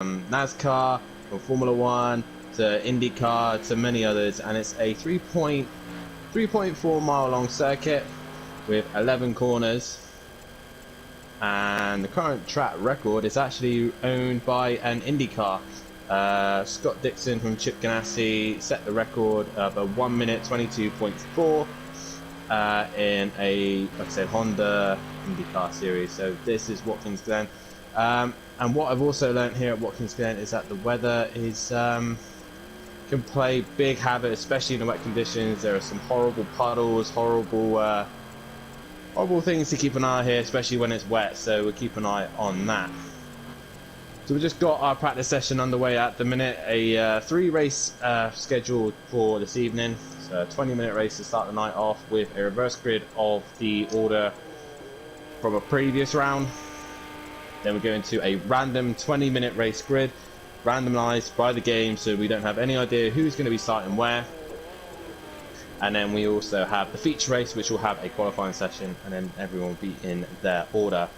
NASCAR, from Formula One to IndyCar to many others, and it's a 3.4 mile long circuit with 11 corners, and the current track record is actually owned by an IndyCar. Scott Dixon from Chip Ganassi set the record of a 1 minute 22.4 in a, like I said, Honda IndyCar series. So this is Watkins Glen. And what I've also learned here at Watkins Glen is that the weather is can play big havoc, especially in the wet conditions. There are some horrible puddles, horrible things to keep an eye on here, especially when it's wet. So we'll keep an eye on that. So we just got our practice session underway at the minute. A 3 race scheduled for this evening. So a 20-minute race to start the night off with a reverse grid of the order from a previous round. Then we go into a random 20-minute race grid, randomized by the game, so we don't have any idea who's going to be starting where. And then we also have the feature race, which will have a qualifying session, and then everyone will be in their order.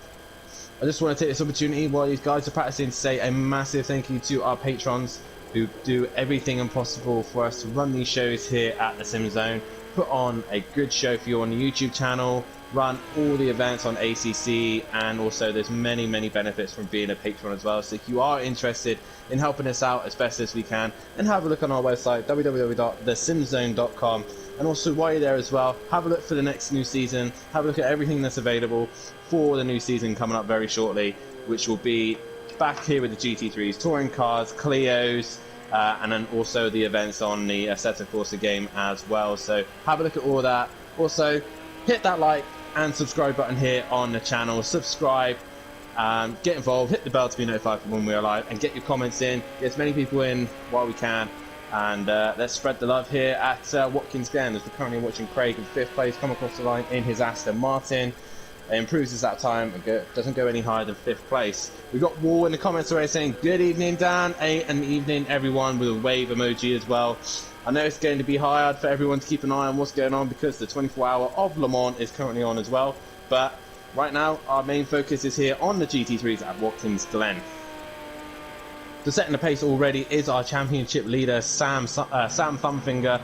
I just want to take this opportunity while these guys are practicing to say a massive thank you to our patrons who do everything impossible for us to run these shows here at the SimZone, put on a good show for you on the YouTube channel, run all the events on ACC, and also there's many benefits from being a patron as well. So if you are interested in helping us out as best as we can, then have a look on our website www.thesimzone.com, and also while you're there as well, have a look for the next new season, have a look at everything that's available for the new season coming up very shortly, which will be back here with the GT3s, touring cars, Clios, and then also the events on the Assetto Corsa game as well. So have a look at all that. Also hit that like and subscribe button here on the channel. Subscribe, get involved, hit the bell to be notified when we're live, and get your comments in, get as many people in while we can, and let's spread the love here at Watkins Glen, as we're currently watching Craig in 5th place come across the line in his Aston Martin. It improves his lap time and doesn't go any higher than 5th place. We got Wall in the comments already saying good evening Dan, and evening everyone, with a wave emoji as well. I know it's going to be hard for everyone to keep an eye on what's going on because the 24-hour of Le Mans is currently on as well, but right now our main focus is here on the GT3s at Watkins Glen. So setting the pace already is our championship leader Sam Thumbfinger,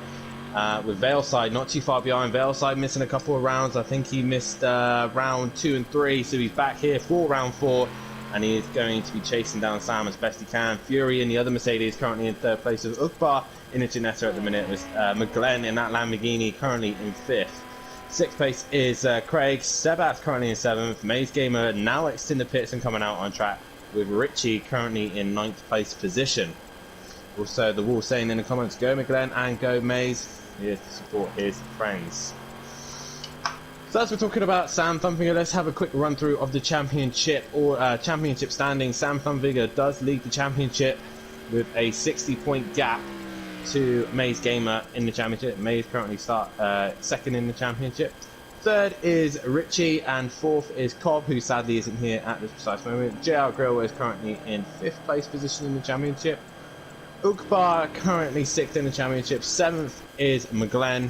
with Valeside not too far behind. Valeside missing a couple of rounds. I think he missed round 2 and 3, so he's back here for round 4, and he is going to be chasing down Sam as best he can. Fury in the other Mercedes currently in 3rd place, with Ukbar in a Ginetta at the minute, with McGlen in that Lamborghini currently in 5th. 6th place is Craig. Sebas currently in 7th. Maze Gamer now exiting the pits and coming out on track, with Richie currently in 9th place position. Also, the Wall saying in the comments, go McGlen and go Maze, here to support his friends. So as we're talking about Sam Thumbfinger, let's have a quick run through of the championship championship standings. Sam Thumbfinger does lead the championship with a 60-point gap to Maze Gamer in the championship. Maze currently second in the championship. 3rd is Richie, and 4th is Cobb, who sadly isn't here at this precise moment. JR Grill is currently in 5th place position in the championship. Ukbar currently 6th in the championship. 7th is McGlen.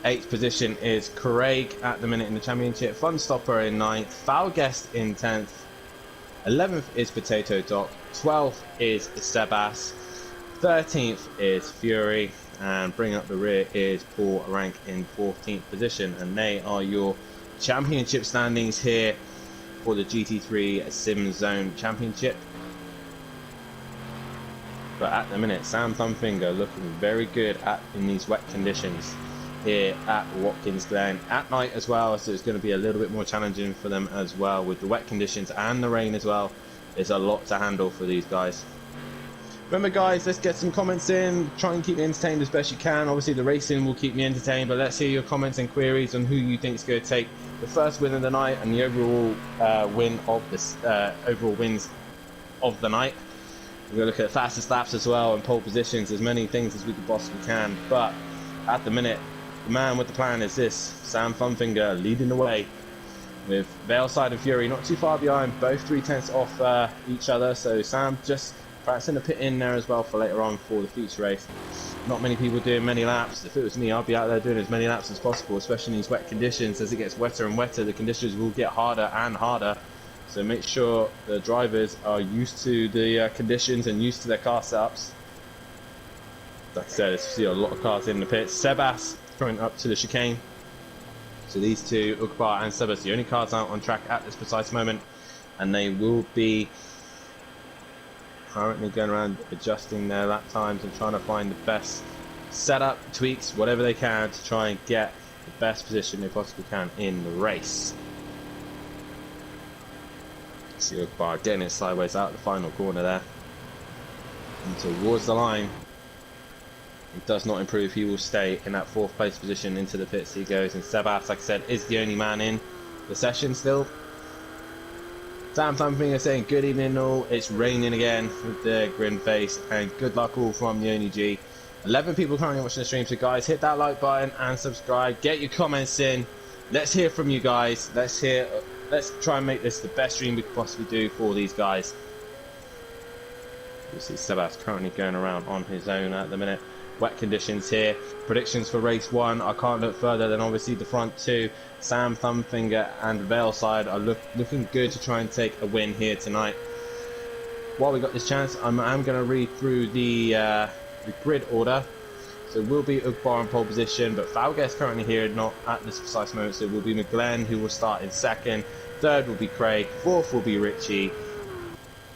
8th position is Craig at the minute in the championship. Funstopper in 9th. Foulguest in 10th. 11th is Potato Doc. 12th is Sebas. 13th is Fury. And bringing up the rear is Paul Rank in 14th position. And they are your championship standings here for the GT3 SimZone Championship. But at the minute, Sam Thumbfinger looking very good in these wet conditions here at Watkins Glen. At night as well, so it's going to be a little bit more challenging for them as well, with the wet conditions and the rain as well. There's a lot to handle for these guys. Remember guys, let's get some comments in, try and keep me entertained as best you can. Obviously the racing will keep me entertained, but let's hear your comments and queries on who you think is going to take the first win of the night and the overall overall wins of the night. We're going to look at fastest laps as well and pole positions, as many things as we could possibly can. But at the minute, the man with the plan is this, Sam Thumbfinger leading the way, with Valeside and Fury not too far behind, both 3/10 off each other. So Sam just practicing a pit in there as well for later on for the feature race. Not many people doing many laps. If it was me, I'd be out there doing as many laps as possible, especially in these wet conditions. As it gets wetter and wetter, the conditions will get harder and harder. So make sure the drivers are used to the conditions and used to their car setups. Like I said, I see a lot of cars in the pits. Sebas coming up to the chicane. So these two, Ugbar and Sebas, the only cars out on track at this precise moment, and they will be currently going around adjusting their lap times and trying to find the best setup, tweaks, whatever they can to try and get the best position they possibly can in the race. See Ugbar getting it sideways out the final corner there and towards the line. It does not improve. He will stay in that 4th place position. Into the pits he goes, and Sebas, like I said, is the only man in the session still. Sam Thumpfinger saying good evening all. It's raining again with the grin face, and good luck all from the Only G. 11 people currently watching the stream, so guys, hit that like button and subscribe. Get your comments in. Let's hear from you guys. Let's try and make this the best stream we could possibly do for these guys. You see Sebas currently going around on his own at the minute. Wet conditions here. Predictions for race 1. I can't look further than obviously the front 2. Sam Thumpfinger and Veilside are looking good to try and take a win here tonight. While we got this chance, I'm going to read through the grid order. So it will be Ugbar in pole position, but Falgues currently here, not at this precise moment. So it will be Glen who will start in 2nd. 3rd will be Craig. 4th will be Richie.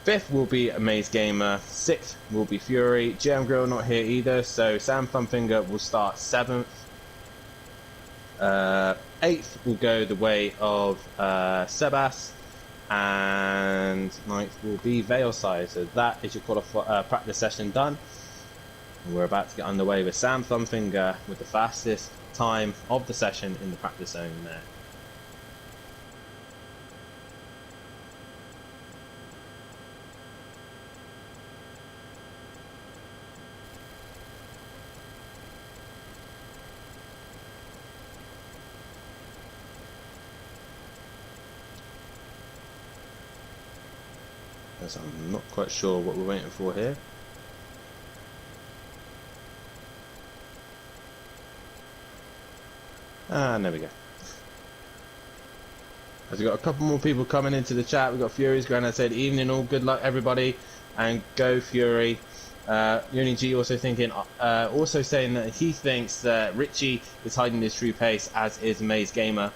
5th will be Amaze Gamer. 6th will be Fury. GM Grill not here either, so Sam Thumpfinger will start 7th. 8th will go the way of Sebas, and 9th will be Veilside. So that is your practice session done. And we're about to get underway with Sam Thumpfinger with the fastest time of the session in the practice zone there. I'm not quite sure what we're waiting for here. And there we go. As we've got a couple more people coming into the chat. We've got Fury's Granddad said, evening all, good luck everybody, and go Fury. Yoni G also thinking, also saying that he thinks that Richie is hiding his true pace, as is Maze Gamer.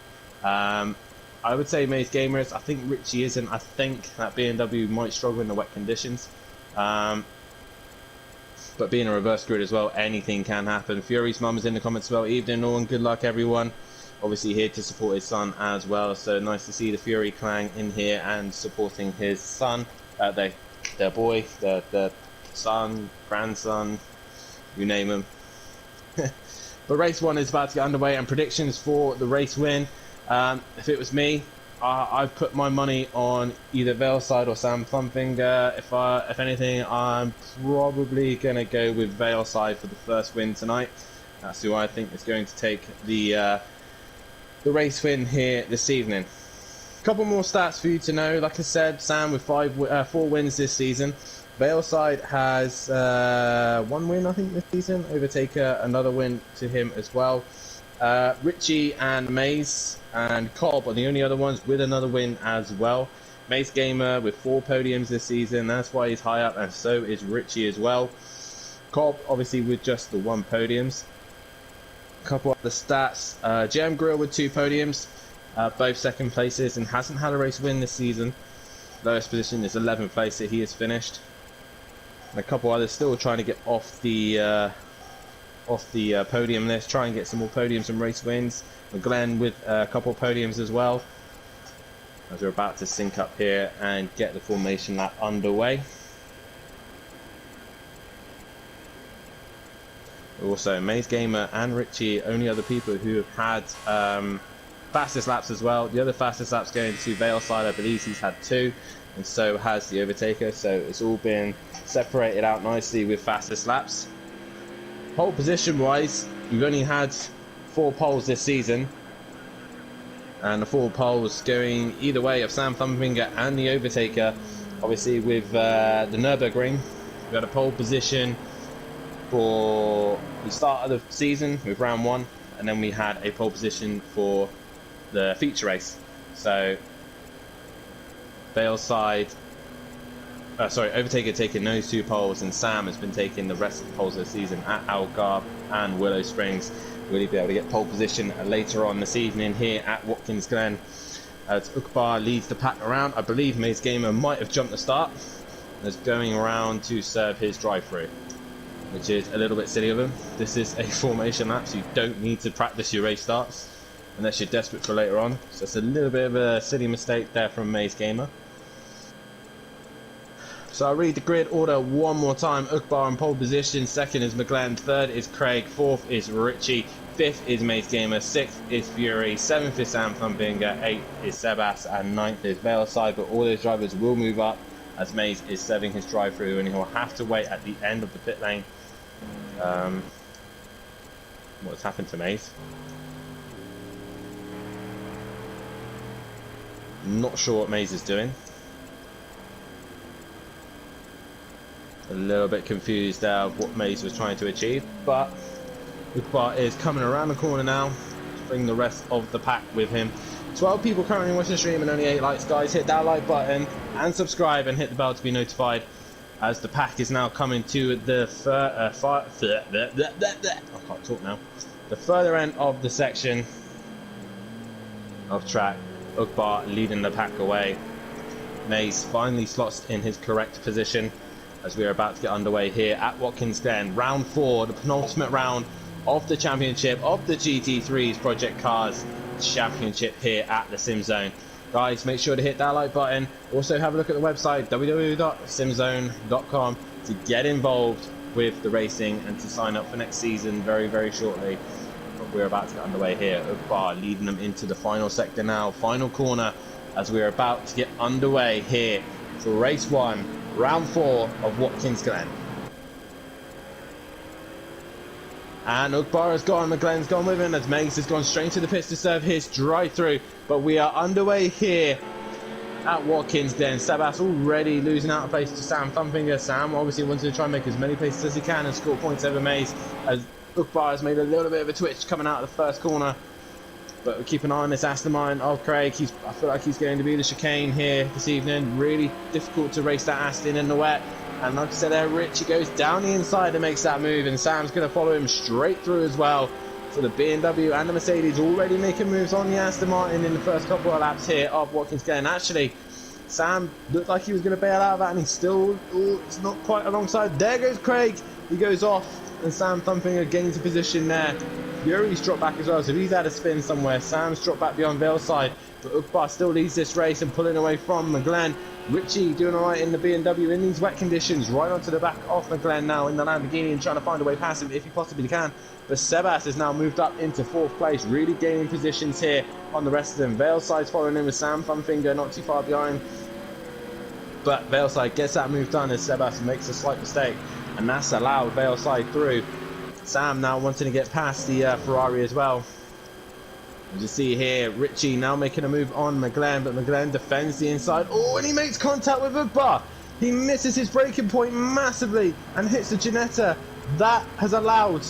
I would say Maze Gamer is. I think Richie isn't. I think that BMW might struggle in the wet conditions. But being a reverse grid as well, anything can happen. Fury's mum is in the comments as well. Evening all and good luck everyone. Obviously here to support his son as well. So nice to see the Fury clan in here and supporting his son. Their boy, their son, grandson, you name him. But race 1 is about to get underway, and predictions for the race win. If it was me, I'd put my money on either Veilside or Sam Thumpfinger. If anything, I'm probably going to go with Veilside for the first win tonight. That's who I think is going to take the race win here this evening. A couple more stats for you to know. Like I said, Sam with 4 wins this season. Veilside has 1 win, I think, this season. Overtaker, another win to him as well. Richie and Maze and Cobb are the only other ones with another win as well. Maze Gamer with 4 podiums this season, that's why he's high up, and so is Richie as well. Cobb obviously with just the 1 podiums. A couple other stats. GM Grill with 2 podiums, both 2nd places, and hasn't had a race win this season. Lowest position is 11th place that he has finished. And a couple others still trying to get off the podium list, try and get some more podiums and race wins. Glen with a couple of podiums as well, as we're about to sync up here and get the formation lap underway. Also, Maze Gamer and Richie, only other people who have had fastest laps as well. The other fastest laps going to Veilside, I believe he's had 2, and so has the Overtaker, so it's all been separated out nicely with fastest laps. Pole position wise, we've only had 4 poles this season, and the 4 poles going either way of Sam Thumpfinger and the Overtaker. Obviously with the Nürburgring, we had a pole position for the start of the season with round 1, and then we had a pole position for the feature race. So Valeside, Overtaker taking those 2 poles, and Sam has been taking the rest of the poles of the season at Algarve and Willow Springs. Will he be able to get pole position later on this evening here at Watkins Glen? As Ukbar leads the pack around, I believe Maze Gamer might have jumped the start. Is going around to serve his drive-through, which is a little bit silly of him. This is a formation lap, so you don't need to practice your race starts unless you're desperate for later on. So it's a little bit of a silly mistake there from Maze Gamer. So I'll read the grid order one more time. Ukbar in pole position, second is McGlenn, third is Craig, fourth is Richie, fifth is Maze Gamer, sixth is Fury, seventh is Sam Thumbinger, eighth is Sebas, and ninth is Valeside. But all those drivers will move up as Maze is serving his drive-through, and he'll have to wait at the end of the pit lane. What's happened to Maze? Not sure what Maze is doing. A little bit confused there of what Maze was trying to achieve, but Ukbar is coming around the corner now to bring the rest of the pack with him. 12 people currently watching the stream and only 8 likes, guys. Hit that like button and subscribe and hit the bell to be notified, as the pack is now coming to the I can't talk now. The further end of the section of track. Ukbar leading the pack away. Maze finally slots in his correct position as we are about to get underway here at Watkins Glen. Round 4, the penultimate round of the championship of the GT3's Project Cars Championship here at the SimZone. Guys, make sure to hit that like button. Also have a look at the website www.simzone.com to get involved with the racing and to sign up for next season very shortly. But we're about to get underway here. Ukbar leading them into the final sector now, final corner, as we're about to get underway here for race 1, round 4 of Watkins Glen. And Ukbar has gone, McGlenn's gone with him as Maze has gone straight to the pits to serve his drive-through. But we are underway here at Watkins Glen. Sebas already losing out a place to Sam Thumbinger. Sam obviously wanted to try and make as many places as he can and score points over Maze, as Ukbar has made a little bit of a twitch coming out of the first corner. But we keep an eye on this Aston of Craig. I feel like he's going to be the chicane here this evening. Really difficult to race that Aston in the wet. And like I said there, Richie goes down the inside and makes that move, and Sam's going to follow him straight through as well. So the BMW and the Mercedes already making moves on the Aston Martin in the first couple of laps here of Watkins Glen. Actually, Sam looked like he was going to bail out of that, and he's still, it's not quite alongside. There goes Craig. He goes off, and Sam Thumbinger gains a position there. Fury's dropped back as well, so he's had a spin somewhere. Sam's dropped back beyond Valeside, but Ukbar still leads this race and pulling away from McGlen. Richie doing alright in the BMW in these wet conditions, right onto the back of McGlen now in the Lamborghini and trying to find a way past him if he possibly can. But Sebas has now moved up into 4th place, really gaining positions here on the rest of them. Valeside's following in with Sam Thumbinger not too far behind. But Valeside gets that move done as Sebas makes a slight mistake, and that's allowed Valeside through. Sam now wanting to get past the Ferrari as well. As you see here, Richie now making a move on McGlen, but McGlen defends the inside. Oh, and he makes contact with Ukbar. He misses his braking point massively and hits the Ginetta. That has allowed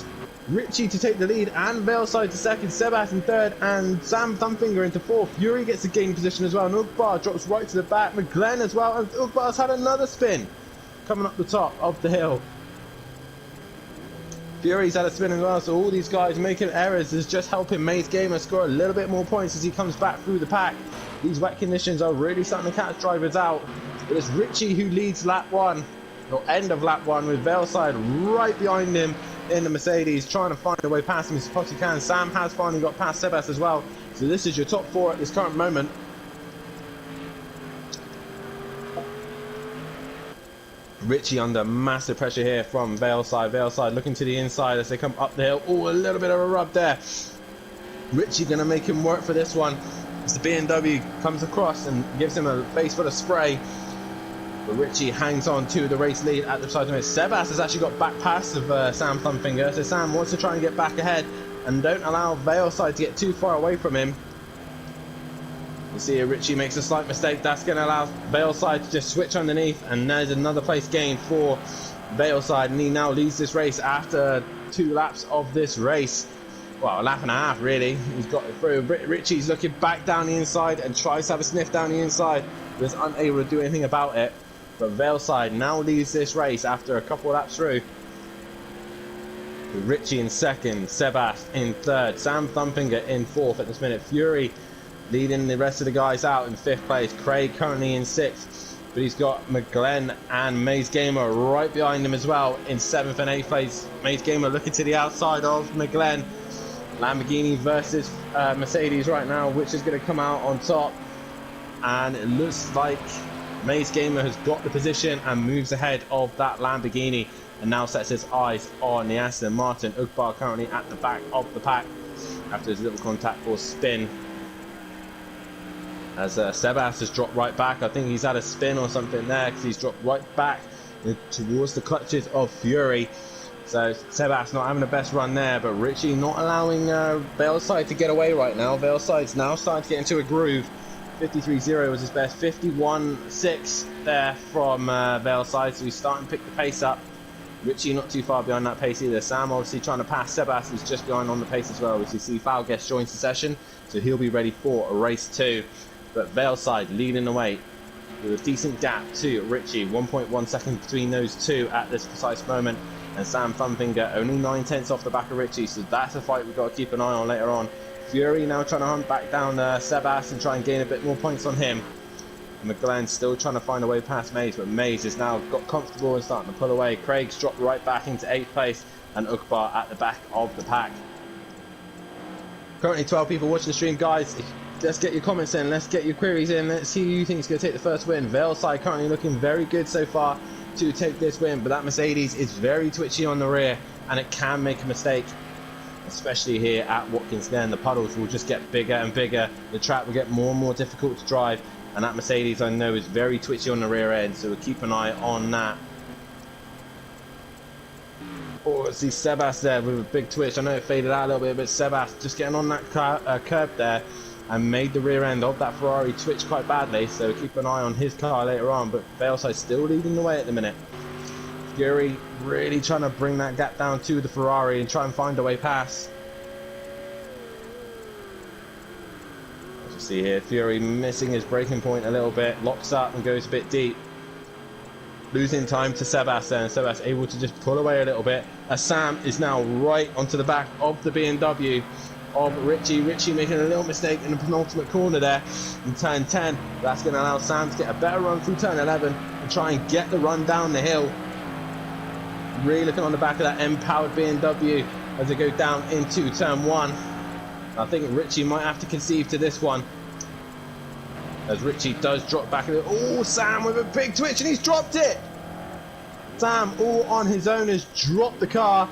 Richie to take the lead and Valeside to second, Sebas in third, and Sam Thumbinger into fourth. Fury gets a gain position as well, and Ukbar drops right to the back. McGlen as well, and Ukbar's had another spin coming up the top of the hill. Fury's had a spin as well, so all these guys making errors is just helping Maze Gamer score a little bit more points as he comes back through the pack. These wet conditions are really starting to catch drivers out. But it's Richie who leads lap 1, or end of lap 1, with Valeside right behind him in the Mercedes, trying to find a way past him as fast as he can. Sam has finally got past Sebas as well. So this is your top 4 at this current moment. Richie under massive pressure here from Valeside. Valeside looking to the inside as they come up the hill. Oh, a little bit of a rub there. Richie going to make him work for this one as the BMW comes across and gives him a face full of spray. But Richie hangs on to the race lead at the side of it. Sebas has actually got back past of Sam Thumbinger. So Sam wants to try and get back ahead and don't allow Valeside to get too far away from him. You see here, Richie makes a slight mistake. That's going to allow Valeside to just switch underneath, and there's another place gained for Valeside, and he now leads this race after 2 laps of this race. well, a lap and a half really. He's got it through. Richie's looking back down the inside and tries to have a sniff down the inside, but is unable to do anything about it. But Valeside now leads this race after a couple of laps through. Richie in second, Sebas in third, Sam Thumfinger in fourth at this minute. Fury leading the rest of the guys out in fifth place. Craig currently in sixth, but he's got Glen and Maze Gamer right behind him as well in seventh and eighth place. Maze Gamer looking to the outside of Glen. Lamborghini versus Mercedes right now, which is going to come out on top, and it looks like Maze Gamer has got the position and moves ahead of that Lamborghini, and now sets his eyes on the Aston Martin. Ugbar currently at the back of the pack after his little contact force spin, as Sebas has dropped right back. I think he's had a spin or something there, because he's dropped right back towards the clutches of Fury. So Sebas not having the best run there, but Richie not allowing Valeside to get away right now. Valeside's now starting to get into a groove. 53.0 was his best, 51.6 there from Valeside, so he's starting to pick the pace up. Richie not too far behind that pace either. Sam obviously trying to pass Sebas, who's just behind on the pace as well. As you see, Falguest joins the session, so he'll be ready for a race 2. But Valeside leading the way with a decent gap to Richie, 1.1 seconds between those two at this precise moment. And Sam Thumfinger only 9/10 off the back of Richie, so that's a fight we've got to keep an eye on later on. Fury now trying to hunt back down Sebas and try and gain a bit more points on him. McGlenn still trying to find a way past Maze, but Maze has now got comfortable and starting to pull away. Craig's dropped right back into 8th place, and Ugbar at the back of the pack. Currently 12 people watching the stream, guys. Let's get your comments in, let's get your queries in, let's see who you think is going to take the first win. Valeside currently looking very good so far to take this win, but that Mercedes is very twitchy on the rear, and it can make a mistake, especially here at Watkins. Then the puddles will just get bigger and bigger, the track will get more and more difficult to drive, and that Mercedes I know is very twitchy on the rear end, so we'll keep an eye on that. Oh, see Sebas there with a big twitch. I know it faded out a little bit, but Sebas just getting on that curb there and made the rear end of that Ferrari twitch quite badly, so keep an eye on his car later on. But Valeside still leading the way at the minute. Fury really trying to bring that gap down to the Ferrari and try and find a way past. As you see here, Fury missing his braking point a little bit, locks up and goes a bit deep, losing time to Sebas there, and Sebas able to just pull away a little bit, as Sam is now right onto the back of the BMW of Richie. Richie making a little mistake in the penultimate corner there in turn 10. That's going to allow Sam to get a better run through turn 11 and try and get the run down the hill. Really looking on the back of that M-powered BMW as they go down into turn 1. I think Richie might have to concede to this one, as Richie does drop back a little. Oh, Sam with a big twitch, and he's dropped it. Sam all on his own has dropped the car,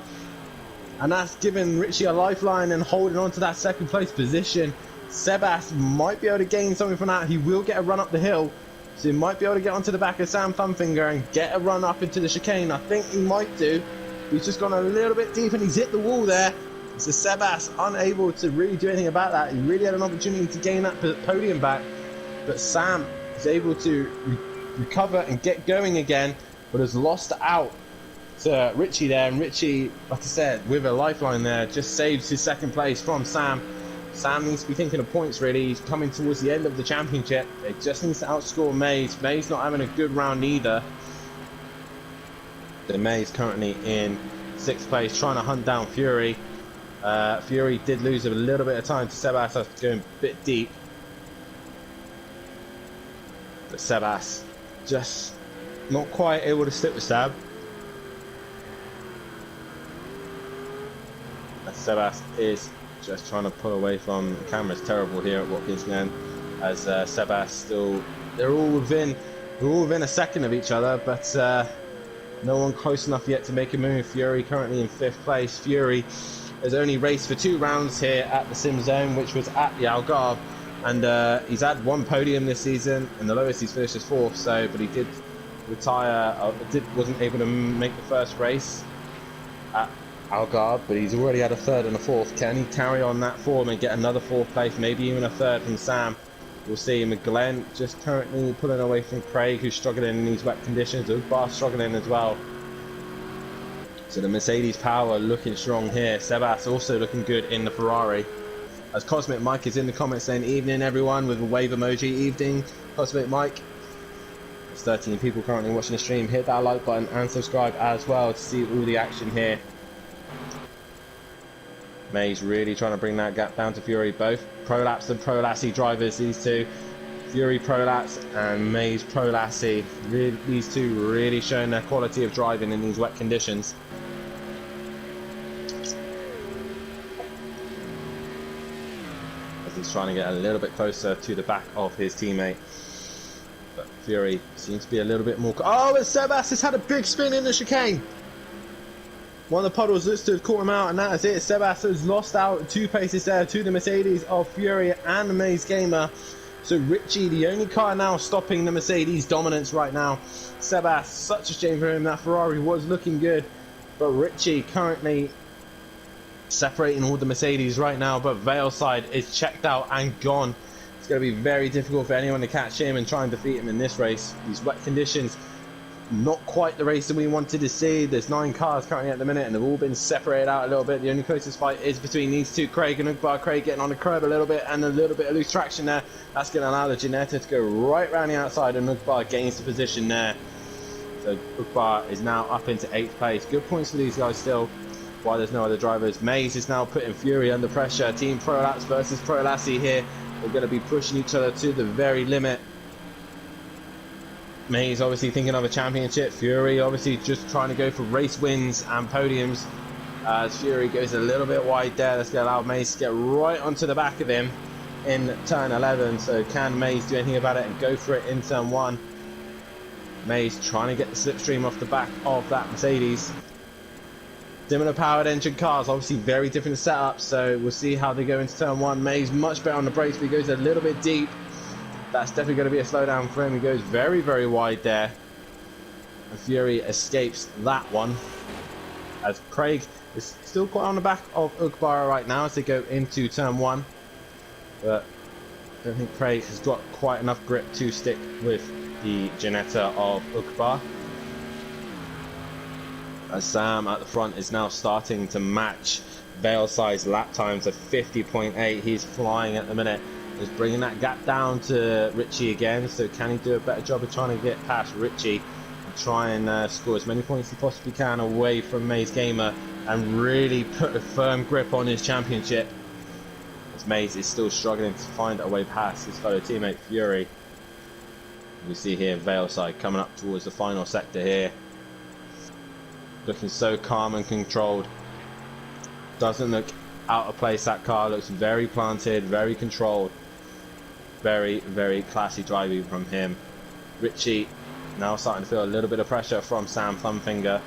and that's given Richie a lifeline and holding on to that second place position. Sebas might be able to gain something from that. He will get a run up the hill, so he might be able to get onto the back of Sam Thumfinger and get a run up into the chicane. I think he might do. He's just gone a little bit deep and he's hit the wall there. So Sebas unable to really do anything about that. He really had an opportunity to gain that podium back, but Sam is able to recover and get going again, but has lost out to Richie there, and Richie, like I said, with a lifeline there, just saves his second place from Sam. Sam needs to be thinking of points really. He's coming towards the end of the championship. It just needs to outscore Maze. Maze not having a good round either. The Maze currently in 6th place, trying to hunt down Fury. Fury did lose a little bit of time to Sebas after going a bit deep. But Sebas just not quite able to stick with Sab. Sebas is just trying to pull away from the camera's terrible here at Watkins Glen, as Sebas still, they're all within a second of each other, but no one close enough yet to make a move. Fury currently in 5th place. Fury has only raced for 2 rounds here at the SimZone, which was at the Algarve, and he's had 1 podium this season, and the lowest he's finished is 4th. So, but he did retire, wasn't able to make the first race at Algarve, but he's already had a 3rd and a 4th. Can he carry on that form and get another 4th place, maybe even a 3rd from Sam? We'll see. Glen just currently pulling away from Craig, who's struggling in these wet conditions. Ugbar struggling as well. So the Mercedes power looking strong here. Sebas also looking good in the Ferrari. As Cosmic Mike is in the comments saying, evening everyone, with a wave emoji. Evening, Cosmic Mike. There's 13 people currently watching the stream. Hit that like button and subscribe as well to see all the action here. Mays really trying to bring that gap down to Fury. Both Prolapse and Prolassi drivers, these two. Fury Prolapse and Mays Prolassi. These two really showing their quality of driving in these wet conditions. As he's trying to get a little bit closer to the back of his teammate. But Fury seems to be a little bit more... Oh, and Sebas has had a big spin in the chicane. One of the puddles looks to have caught him out, and that is it. Sebas has lost out 2 paces there to the Mercedes of Fury and the Maze Gamer. So Richie, the only car now stopping the Mercedes dominance right now. Sebas, such a shame for him. That Ferrari was looking good, but Richie currently separating all the Mercedes right now. But Veilside is checked out and gone. It's going to be very difficult for anyone to catch him and try and defeat him in this race. These wet conditions, not quite the race that we wanted to see. There's 9 cars currently at the minute, and they've all been separated out a little bit. The only closest fight is between these two, Craig and Ugbar. Craig getting on the curb a little bit, and a little bit of loose traction there. That's going to allow the Ginetta to go right round the outside, and Ugbar gains the position there. So Ugbar is now up into 8th place. Good points for these guys still, while there's no other drivers. Maze is now putting Fury under pressure. Team Prolapse versus Prolassi here. They're going to be pushing each other to the very limit. Maze obviously thinking of a championship. Fury obviously just trying to go for race wins and podiums. As Fury goes a little bit wide there, that's going to allow Maze to get right onto the back of him in turn 11. So can Maze do anything about it and go for it in turn 1? Maze trying to get the slipstream off the back of that Mercedes. Similar powered engine cars, obviously very different setups, so we'll see how they go into turn 1. Maze much better on the brakes, but he goes a little bit deep. That's definitely going to be a slowdown for him. He goes very, very wide there. And Fury escapes that one. As Craig is still quite on the back of Ugbar right now as they go into turn 1. But I don't think Craig has got quite enough grip to stick with the Ginetta of Ugbar. As Sam at the front is now starting to match Veilside's lap times of 50.8. He's flying at the minute. He's bringing that gap down to Richie again. So can he do a better job of trying to get past Richie and try and score as many points as he possibly can away from Maze Gamer and really put a firm grip on his championship? As Maze is still struggling to find a way past his fellow teammate Fury. You see here Veilside coming up towards the final sector here. Looking so calm and controlled. Doesn't look out of place, that car. Looks very planted, very controlled. Very, very classy driving from him. Richie now starting to feel a little bit of pressure from Sam Thumbfinger.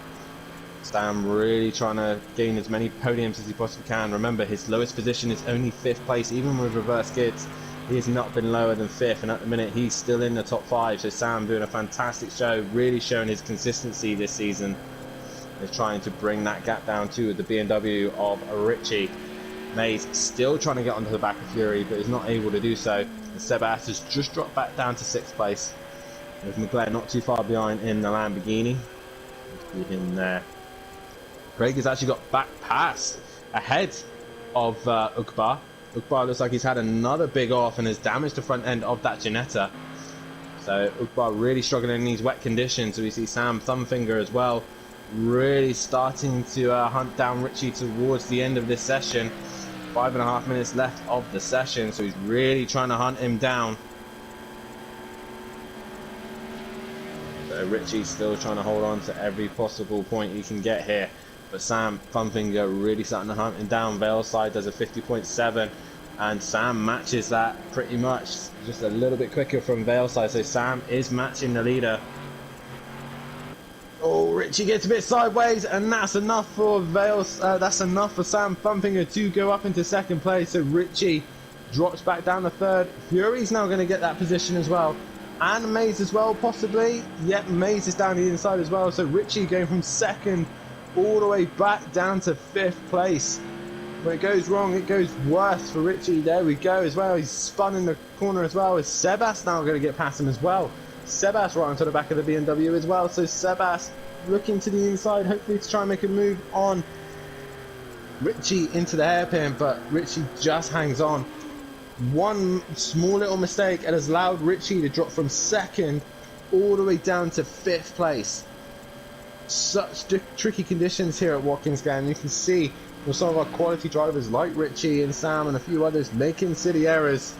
Sam really trying to gain as many podiums as he possibly can. Remember, his lowest position is only 5th place, even with reverse skids. He has not been lower than 5th, and at the minute he's still in the top 5. So Sam doing a fantastic show, really showing his consistency this season. Is trying to bring that gap down to the BMW of Richie. Maze still trying to get onto the back of Fury, but is not able to do so. And Sebas has just dropped back down to 6th place, with Glen not too far behind in the Lamborghini. See him there. Craig has actually got back past ahead of Ugbar. Ugbar looks like he's had another big off and has damaged the front end of that Ginetta. So Ugbar really struggling in these wet conditions. So we see Sam Thumbfinger as well, really starting to hunt down Richie towards the end of this session. 5.5 minutes left of the session, so he's really trying to hunt him down. So Richie's still trying to hold on to every possible point he can get here, but Sam Thumbfinger really starting to hunt him down. Veilside does a 50.7, and Sam matches that pretty much, just a little bit quicker from Veilside. So Sam is matching the leader. Oh, Richie gets a bit sideways, and that's enough for that's enough for Sam Thumbfinger to go up into 2nd place. So Richie drops back down to 3rd. Fury's now going to get that position as well, and Maze as well, possibly. Yep, Maze is down the inside as well. So Richie going from 2nd all the way back down to 5th place. When it goes wrong, it goes worse for Richie. There we go as well. He's spun in the corner as well. Is Sebas now going to get past him as well? Sebas right onto the back of the BMW as well. So Sebas looking to the inside, hopefully to try and make a move on Richie into the hairpin, but Richie just hangs on. One small little mistake and has allowed Richie to drop from second all the way down to 5th place. Such tricky conditions here at Watkins, Glen. You can see with some of our quality drivers like Richie and Sam and a few others making silly errors,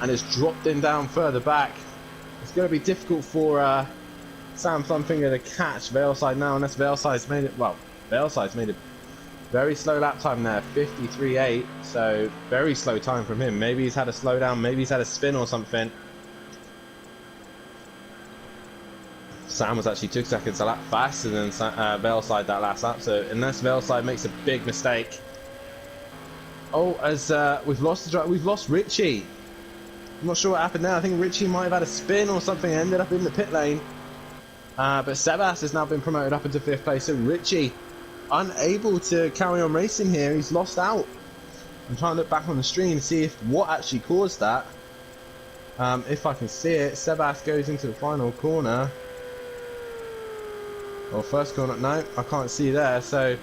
and it's dropped him down further back. It's going to be difficult for Sam Thumbfinger to catch Veilside now, unless Veilside's made it. Well, Veilside's made a very slow lap time there, 53.8. So very slow time from him. Maybe he's had a slowdown, maybe he's had a spin or something. Sam was actually 2 seconds a lap faster than Veilside that last lap, so unless Veilside makes a big mistake. Oh, as we've lost Richie. I'm not sure what happened there. I think Richie might have had a spin or something and ended up in the pit lane. But Sebas has now been promoted up into 5th place, so Richie unable to carry on racing here. He's lost out. I'm trying to look back on the stream to see if what actually caused that. If I can see it, Sebas goes into the final corner. Or first corner, no, I can't see there. So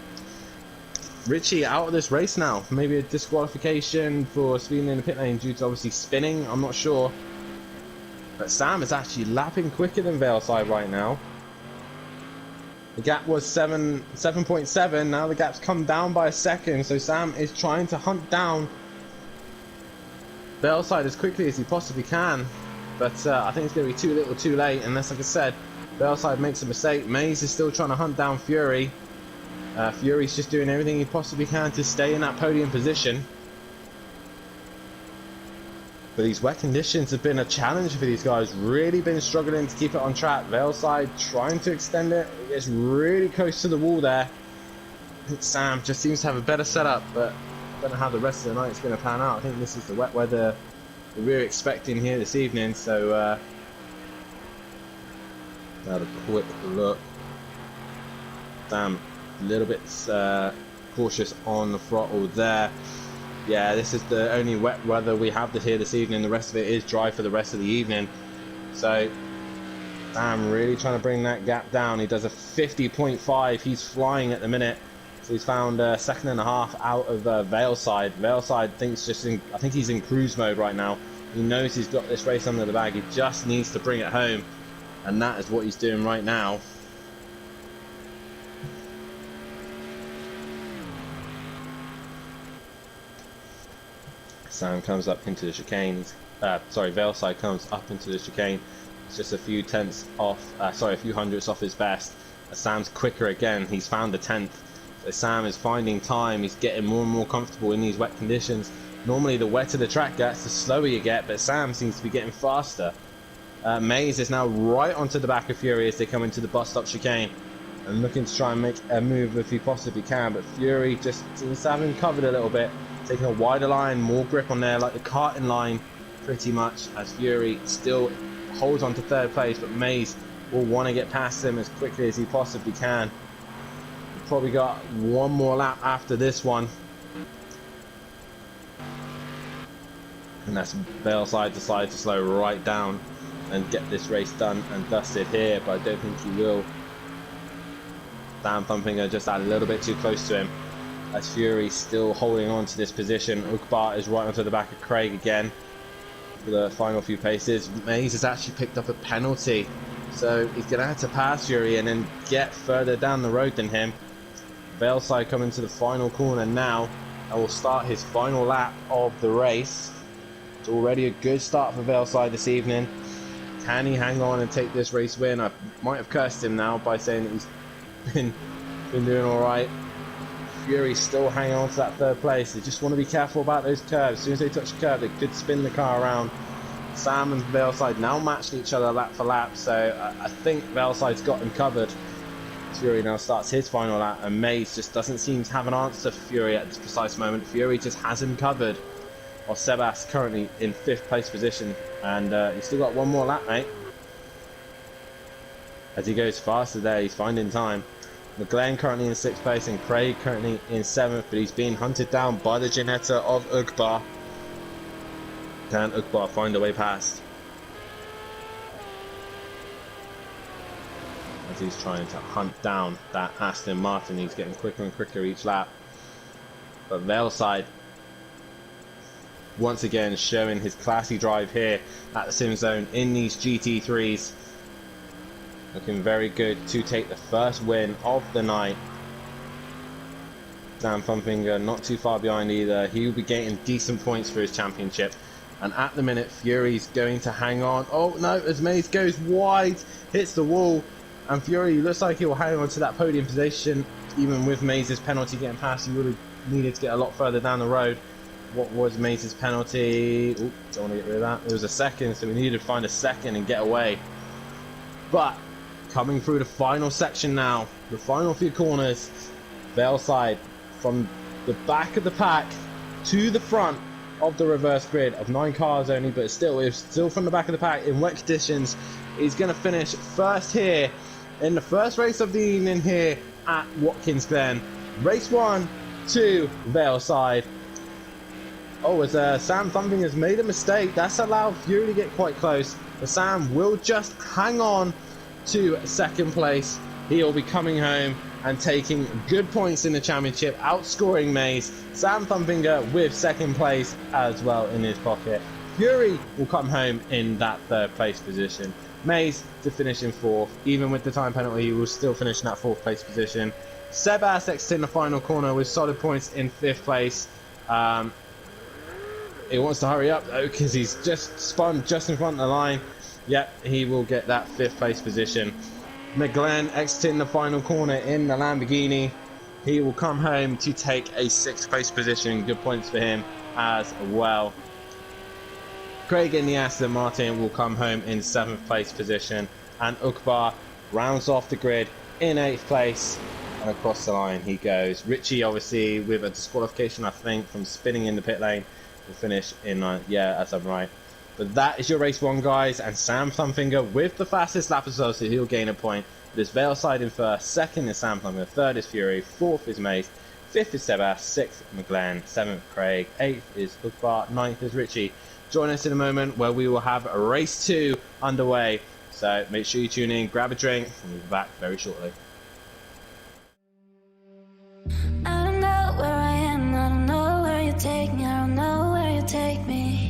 Richie out of this race now. Maybe a disqualification for speeding in the pit lane due to obviously spinning. I'm not sure. But Sam is actually lapping quicker than Veilside right now. The gap was 7.7. Now the gap's come down by a second. So Sam is trying to hunt down Veilside as quickly as he possibly can. But I think it's going to be too little too late. Unless, like I said, Veilside makes a mistake. Maze is still trying to hunt down Fury. Fury's just doing everything he possibly can to stay in that podium position. But these wet conditions have been a challenge for these guys. Really been struggling to keep it on track. Veilside trying to extend it. It's really close to the wall there. I think Sam just seems to have a better setup, but I don't know how the rest of the night is going to pan out. I think this is the wet weather that we're expecting here this evening. So have a quick look. Sam a little bit cautious on the throttle there. Yeah, this is the only wet weather we have here this evening. The rest of it is dry for the rest of the evening. So Sam really trying to bring that gap down. He does a 50.5. He's flying at the minute. So he's found a second and a half out of Veilside. Veilside thinks I think he's in cruise mode right now. He knows he's got this race under the bag. He just needs to bring it home. And that is what he's doing right now. Sam comes up into the chicane. Veilside comes up into the chicane. It's just a few tenths off, a few hundredths off his best. Sam's quicker again. He's found the 10th. So Sam is finding time. He's getting more and more comfortable in these wet conditions. Normally the wetter the track gets, the slower you get, but Sam seems to be getting faster. Maze is now right onto the back of Fury as they come into the bus stop chicane and looking to try and make a move if he possibly can, but Fury just seems to have him covered a little bit, taking a wider line, more grip on there, like the karting line pretty much, as Fury still holds on to 3rd place, but Maze will want to get past him as quickly as he possibly can. We've probably got one more lap after this one. And that's Veilside decided to slow right down and get this race done and dusted here, but I don't think he will. Sam Thumbfinger just a little bit too close to him as Fury still holding on to this position. Ukbar is right onto the back of Craig again for the final few paces. Maze has actually picked up a penalty, so he's going to have to pass Fury and then get further down the road than him. Veilside coming to the final corner now and will start his final lap of the race. It's already a good start for Veilside this evening. Can he hang on and take this race win? I might have cursed him now by saying that he's been doing alright. Fury's still hanging on to that 3rd place. They just want to be careful about those curves. As soon as they touch the curve, they could spin the car around. Sam and Veilside now matching each other lap for lap, so I think Veilside's got him covered. Fury now starts his final lap, and Maze just doesn't seem to have an answer for Fury at this precise moment. Fury just has him covered. While Sebas currently in 5th place position, and he's still got one more lap, mate. As he goes faster there, he's finding time. Glen currently in 6th place and Craig currently in 7th, but he's being hunted down by the Ginetta of Ukbar. Can Ukbar find a way past? as he's trying to hunt down that Aston Martin. He's getting quicker and quicker each lap. But Veilside once again showing his classy drive here at the SimZone in these GT3s. Looking very good to take the first win of the night. Sam Funfinger not too far behind either. He will be getting decent points for his championship. And at the minute, Fury's going to hang on. Oh no, as Mays goes wide, hits the wall. And Fury looks like he'll hang on to that podium position. Even with Mays' penalty getting past, he would have needed to get a lot further down the road. What was Mays' penalty? Ooh, don't want to get rid of that. It was a second, so we needed to find a second and get away. But coming through the final section now, the final few corners, Veilside from the back of the pack to the front of the reverse grid of 9 cars only, but it's still from the back of the pack in wet conditions. He's going to finish first here in the first race of the evening here at Watkins Glen. Race 1 to Veilside. Oh, as Sam Thumping has made a mistake. That's allowed Fury to get quite close, but Sam will just hang on to second place. He'll be coming home and taking good points in the championship, outscoring Mays. Sam Thumfinger with second place as well in his pocket. Fury will come home in that third place position. Mays to finish in fourth. Even with the time penalty, he will still finish in that fourth place position. Sebas next in the final corner with solid points in fifth place. He wants to hurry up though because he's just spun just in front of the line. Yep, he will get that fifth place position. Glen exiting the final corner in the Lamborghini. He will come home to take a sixth place position. Good points for him as well. Craig in the Aston Martin will come home in seventh place position. And Ukbar rounds off the grid in eighth place. And across the line he goes. Richie, obviously, with a disqualification, I think, from spinning in the pit lane, will finish in yeah, as I'm right. But that is your race 1, guys, and Sam Thumfinger with the fastest lap as well, so he'll gain a point. There's Veilside in first, second is Sam Thumfinger, third is Fury, fourth is Mace, fifth is Sebas, sixth Glen, seventh Craig, eighth is Ukbar, ninth is Richie. Join us in a moment where we will have a race 2 underway. So make sure you tune in, grab a drink, and we'll be back very shortly. I don't know where I am, I don't know where you take me, I don't know where you take me.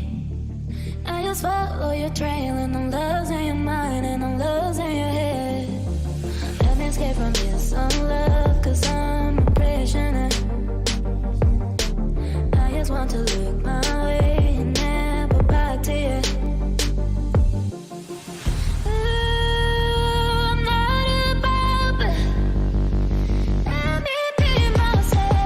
I just follow your trail and I'm losing your mind and I'm losing your head. Let me escape from this love, cause I'm a prisoner. I just want to look my way and never back to you. Let me be myself.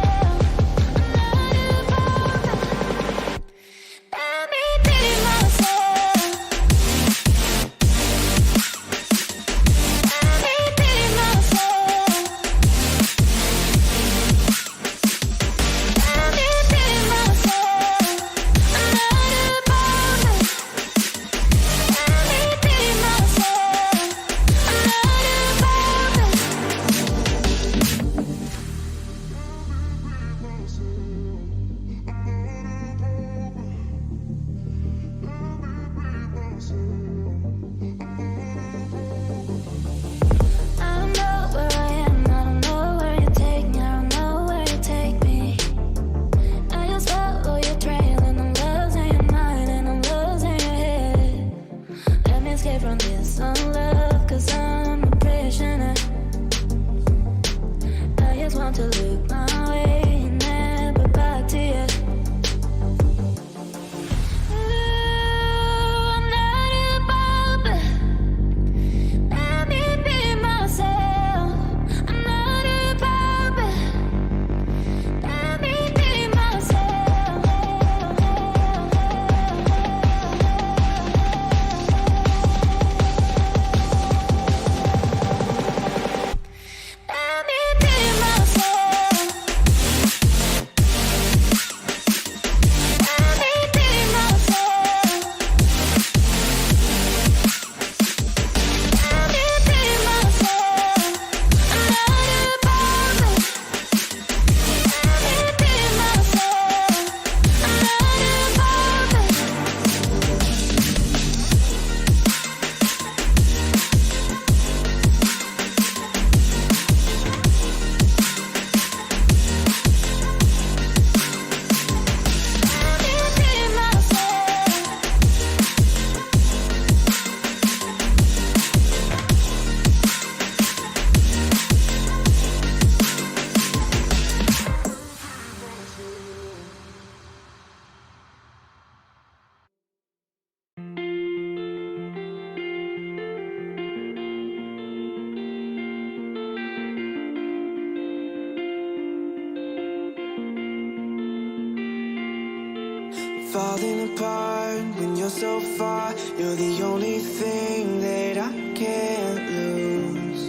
falling apart when you're so far. You're the only thing that I can't lose.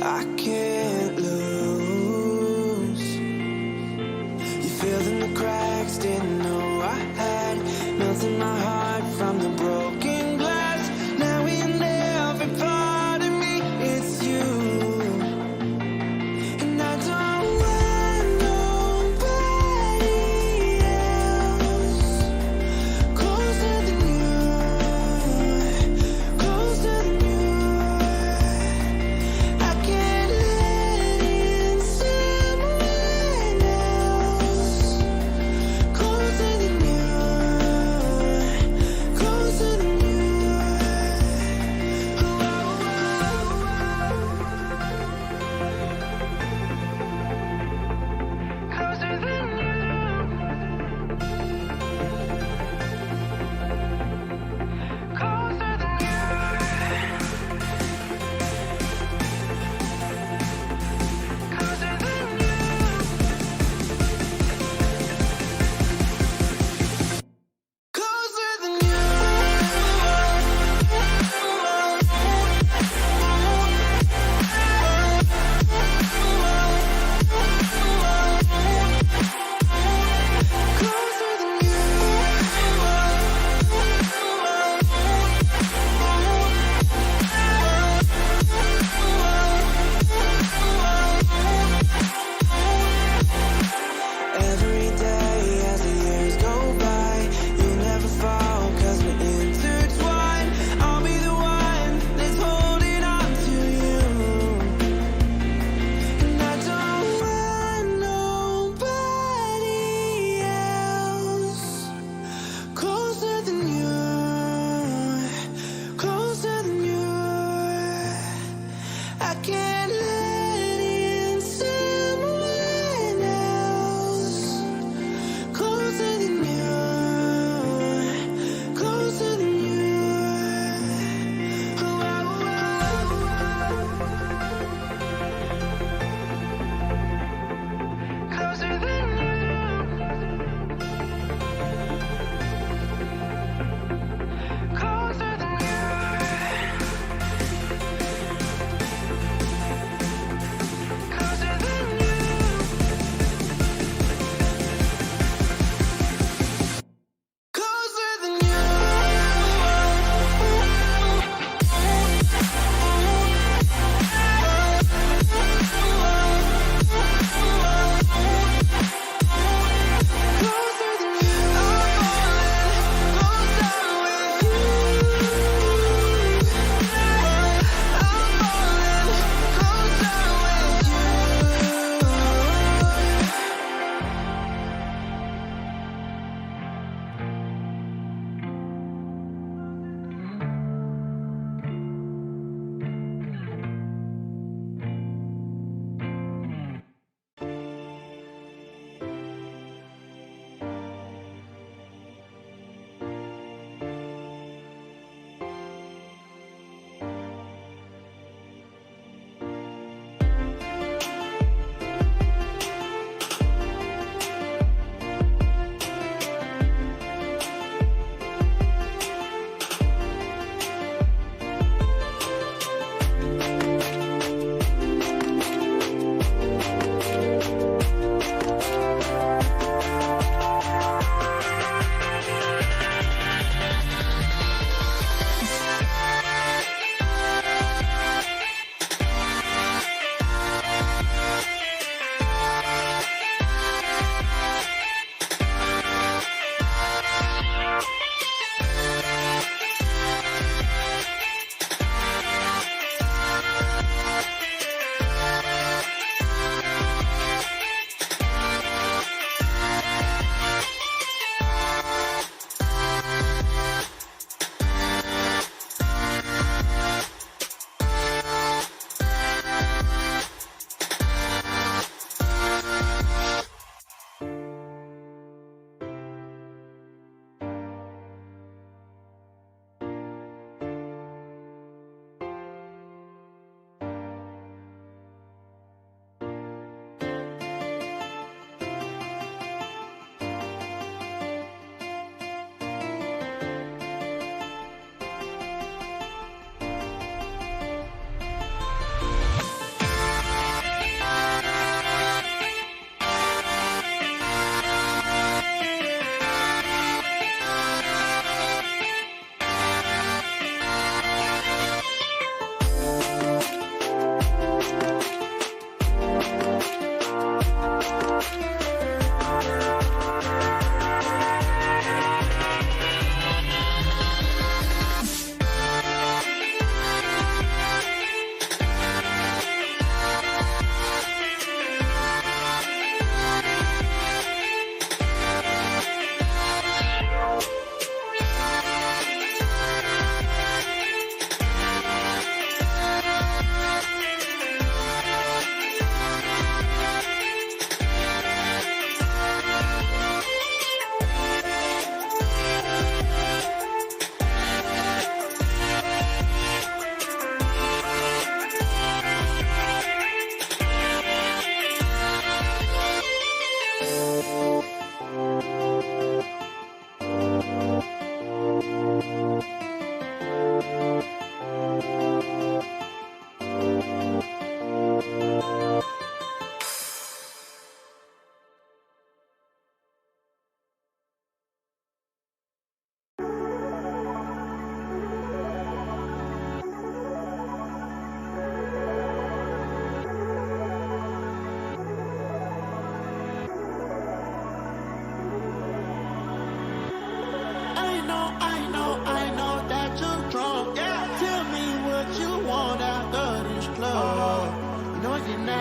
I can't lose. You filled in the cracks, didn't know I had. Melting my heart from the broken glass. Now in every part of me, it's you. And I don't want nobody else closer than you, closer than you. I can't let it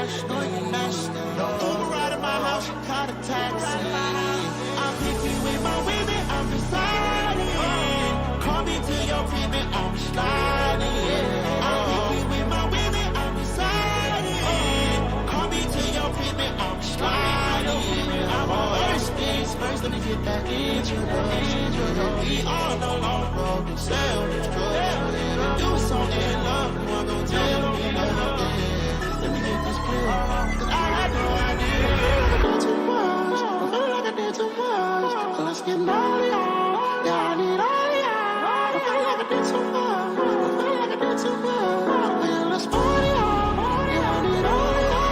cash, no international. Uber ride at my house, you caught a taxi. I'm picky with my women, I'm deciding. Call me to your payment, I'm sliding. I'm picky with my women, I'm deciding. Call me to your payment, I'm sliding. I'm on first things first, let me get that introduction. We all know long road to self-destruction. Do something in love, you want to tell me nothing. Let me get this clear, 'cause I had no idea. I did too much, I feel like I did too much. Let's get naughty, yeah, I need all y'all. I feel like I did too much, I feel like I did too much. Yeah, let's party, yeah, I need all y'all.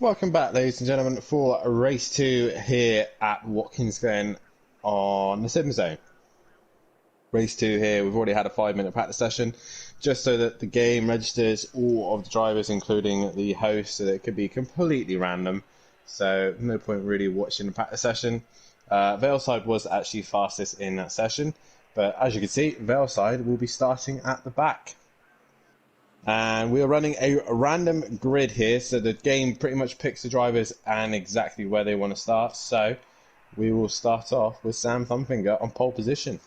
Welcome back, ladies and gentlemen, for race 2 here at Watkins Glen on the SimZone. Race 2 here, we've already had a 5-minute practice session, just so that the game registers all of the drivers, including the host, so that it could be completely random. So no point really watching the practice session. Valeside was actually fastest in that session, but as you can see, Valeside will be starting at the back. And we are running a random grid here, so the game pretty much picks the drivers and exactly where they want to start. So we will start off with Sam Thumbfinger on pole position.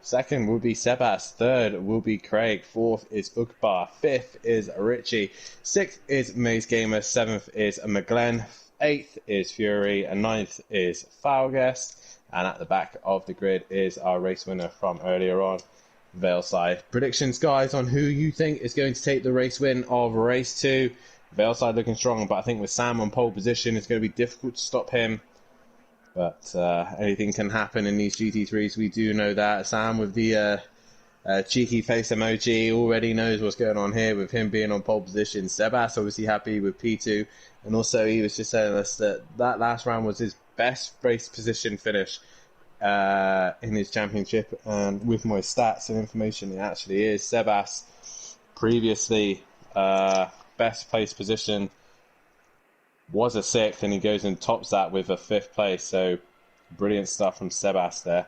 Second will be Sebas. Third will be Craig. Fourth is Ukbar. Fifth is Richie. Sixth is Maze Gamer. Seventh is Glen. Eighth is Fury. And ninth is Foulguest. And at the back of the grid is our race winner from earlier on, Valeside. Predictions, guys, on who you think is going to take the race win of race 2. Valeside looking strong, but I think with Sam on pole position, it's going to be difficult to stop him. But anything can happen in these GT3s. We do know that. Sam with the cheeky face emoji already knows what's going on here with him being on pole position. Sebas obviously happy with P2. And also he was just telling us that that last round was his best race position finish in his championship, and with my stats and information, it actually is. Sebas previously best place position was a 6th, and he goes and tops that with a 5th place. So brilliant stuff from Sebas there.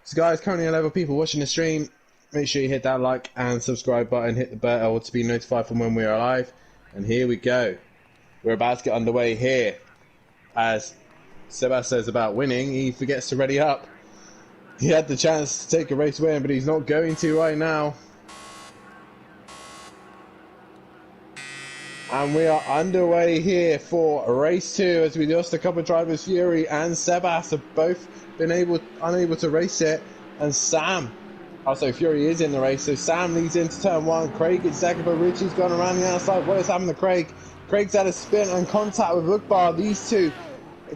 So guys, currently 11 people watching the stream. Make sure you hit that like and subscribe button, hit the bell to be notified from when we are live. And here we go, we're about to get underway here. As Sebas says about winning, he forgets to ready up. He had the chance to take a race win, but he's not going to right now. And we are underway here for race 2 as we lost a couple of drivers. Fury and Sebas have both been unable to race it. And Sam, also Fury is in the race, so Sam leads into turn 1. Craig is second, but Richie's gone around the outside. What is happening to Craig? Craig's had a spin and contact with Ukbar. These two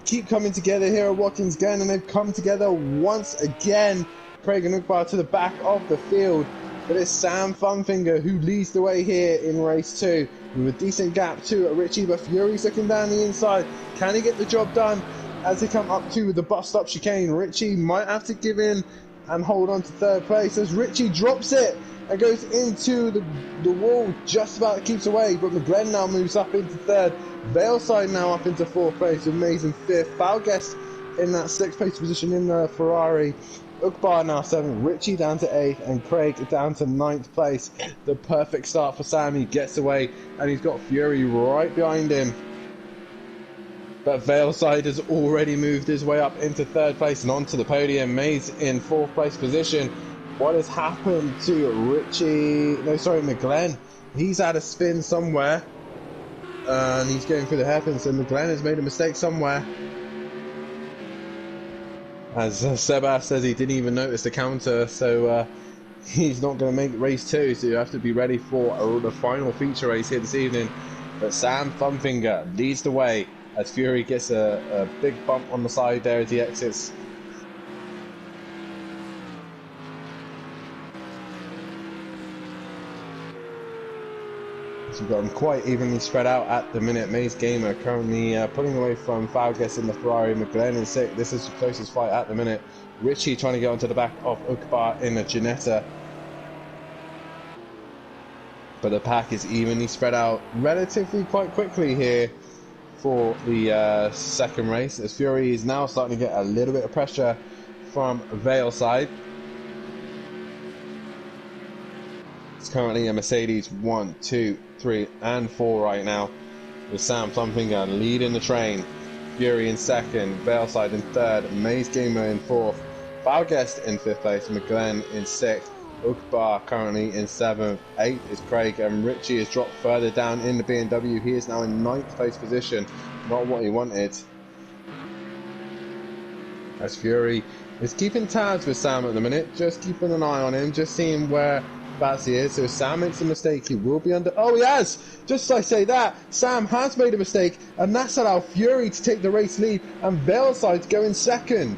keep coming together here at Watkins Glen, and they've come together once again. Craig and Ukbar to the back of the field, but it's Sam Thumbfinger who leads the way here in race 2 with a decent gap to Richie, but Fury's looking down the inside. Can he get the job done as they come up to the bus stop chicane? Richie might have to give in and hold on to 3rd place as Richie drops it and goes into the wall, just about keeps away, but Glen now moves up into 3rd. Valeside now up into 4th place with Maze in 5th. Foulguest in that 6th place position in the Ferrari. Ukbar now 7th. Richie down to 8th. And Craig down to 9th place. The perfect start for Sam. He gets away and he's got Fury right behind him. But Valeside has already moved his way up into 3rd place and onto the podium. Maze in 4th place position. What has happened to Glen? He's had a spin somewhere. And he's going through the hairpin, so Glen has made a mistake somewhere. As Sebas says, he didn't even notice the counter, so he's not going to make race 2, so you have to be ready for the final feature race here this evening. But Sam Thumbfinger leads the way as Fury gets a big bump on the side there as he exits. So we've got them quite evenly spread out at the minute. Maze Gamer currently pulling away from Foulguest in the Ferrari. Glen in 6th. This is the closest fight at the minute. Richie trying to get onto the back of Ukbar in the Ginetta. But the pack is evenly spread out relatively quite quickly here for the second race, as Fury is now starting to get a little bit of pressure from Valeside. It's currently a Mercedes 1, 2, 3 and 4 right now, with Sam Thumbfinger leading the train. Fury in 2nd, Valeside in 3rd, Maze Gamer in 4th, Foulguest in 5th place, Glen in 6th, Ukbar currently in 7th, 8th is Craig, and Richie has dropped further down in the BMW. He is now in 9th place position, not what he wanted. As Fury is keeping tabs with Sam at the minute, just keeping an eye on him, just seeing where Batsy is. So if Sam makes a mistake, he will be under. Oh, he has! Just as I say that, Sam has made a mistake, and that's allowed Fury to take the race lead, and Valeside to go in 2nd.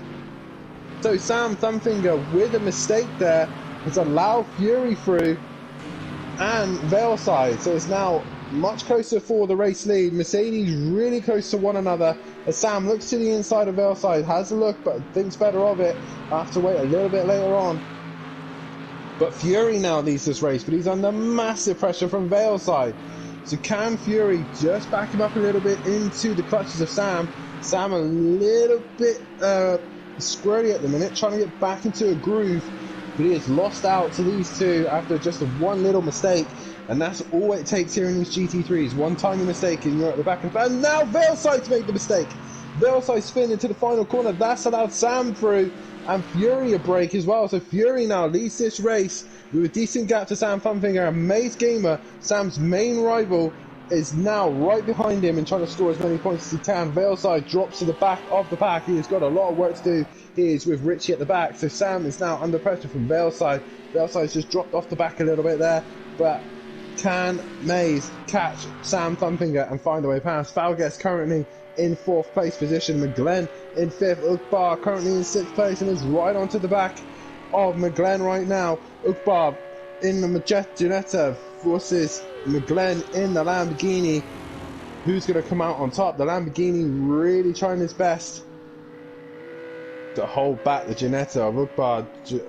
So Sam Thumbfinger with a mistake there has allowed Fury through, and Valeside. So it's now much closer for the race lead. Mercedes really close to one another. As Sam looks to the inside of Velside, has a look but thinks better of it. I'll have to wait a little bit later on. But Fury now leads this race, but he's under massive pressure from Velside. So can Fury just back him up a little bit into the clutches of Sam? Sam a little bit squirrely at the minute, trying to get back into a groove, but he has lost out to these two after just one little mistake, and that's all it takes here in these GT3s. One tiny mistake and you're at the back, and now Velside to make the mistake. Velside spin into the final corner, that's allowed Sam through, and Fury a break as well. So Fury now leads this race with a decent gap to Sam Funfinger, and Maze Gamer, Sam's main rival, is now right behind him and trying to score as many points as he can. Velside drops to the back of the pack. He has got a lot of work to do. He is with Richie at the back, so Sam is now under pressure from Velside. Velside's just dropped off the back a little bit there, but can Maze catch Sam Thumfinger and find a way past? Falgues currently in 4th place position, McGlen in 5th, Ukbar currently in 6th place and is right onto the back of McGlen right now. Ukbar in the Ginetta versus McGlen in the Lamborghini. Who's going to come out on top? The Lamborghini really trying his best to hold back the Ginetta of Ukbar.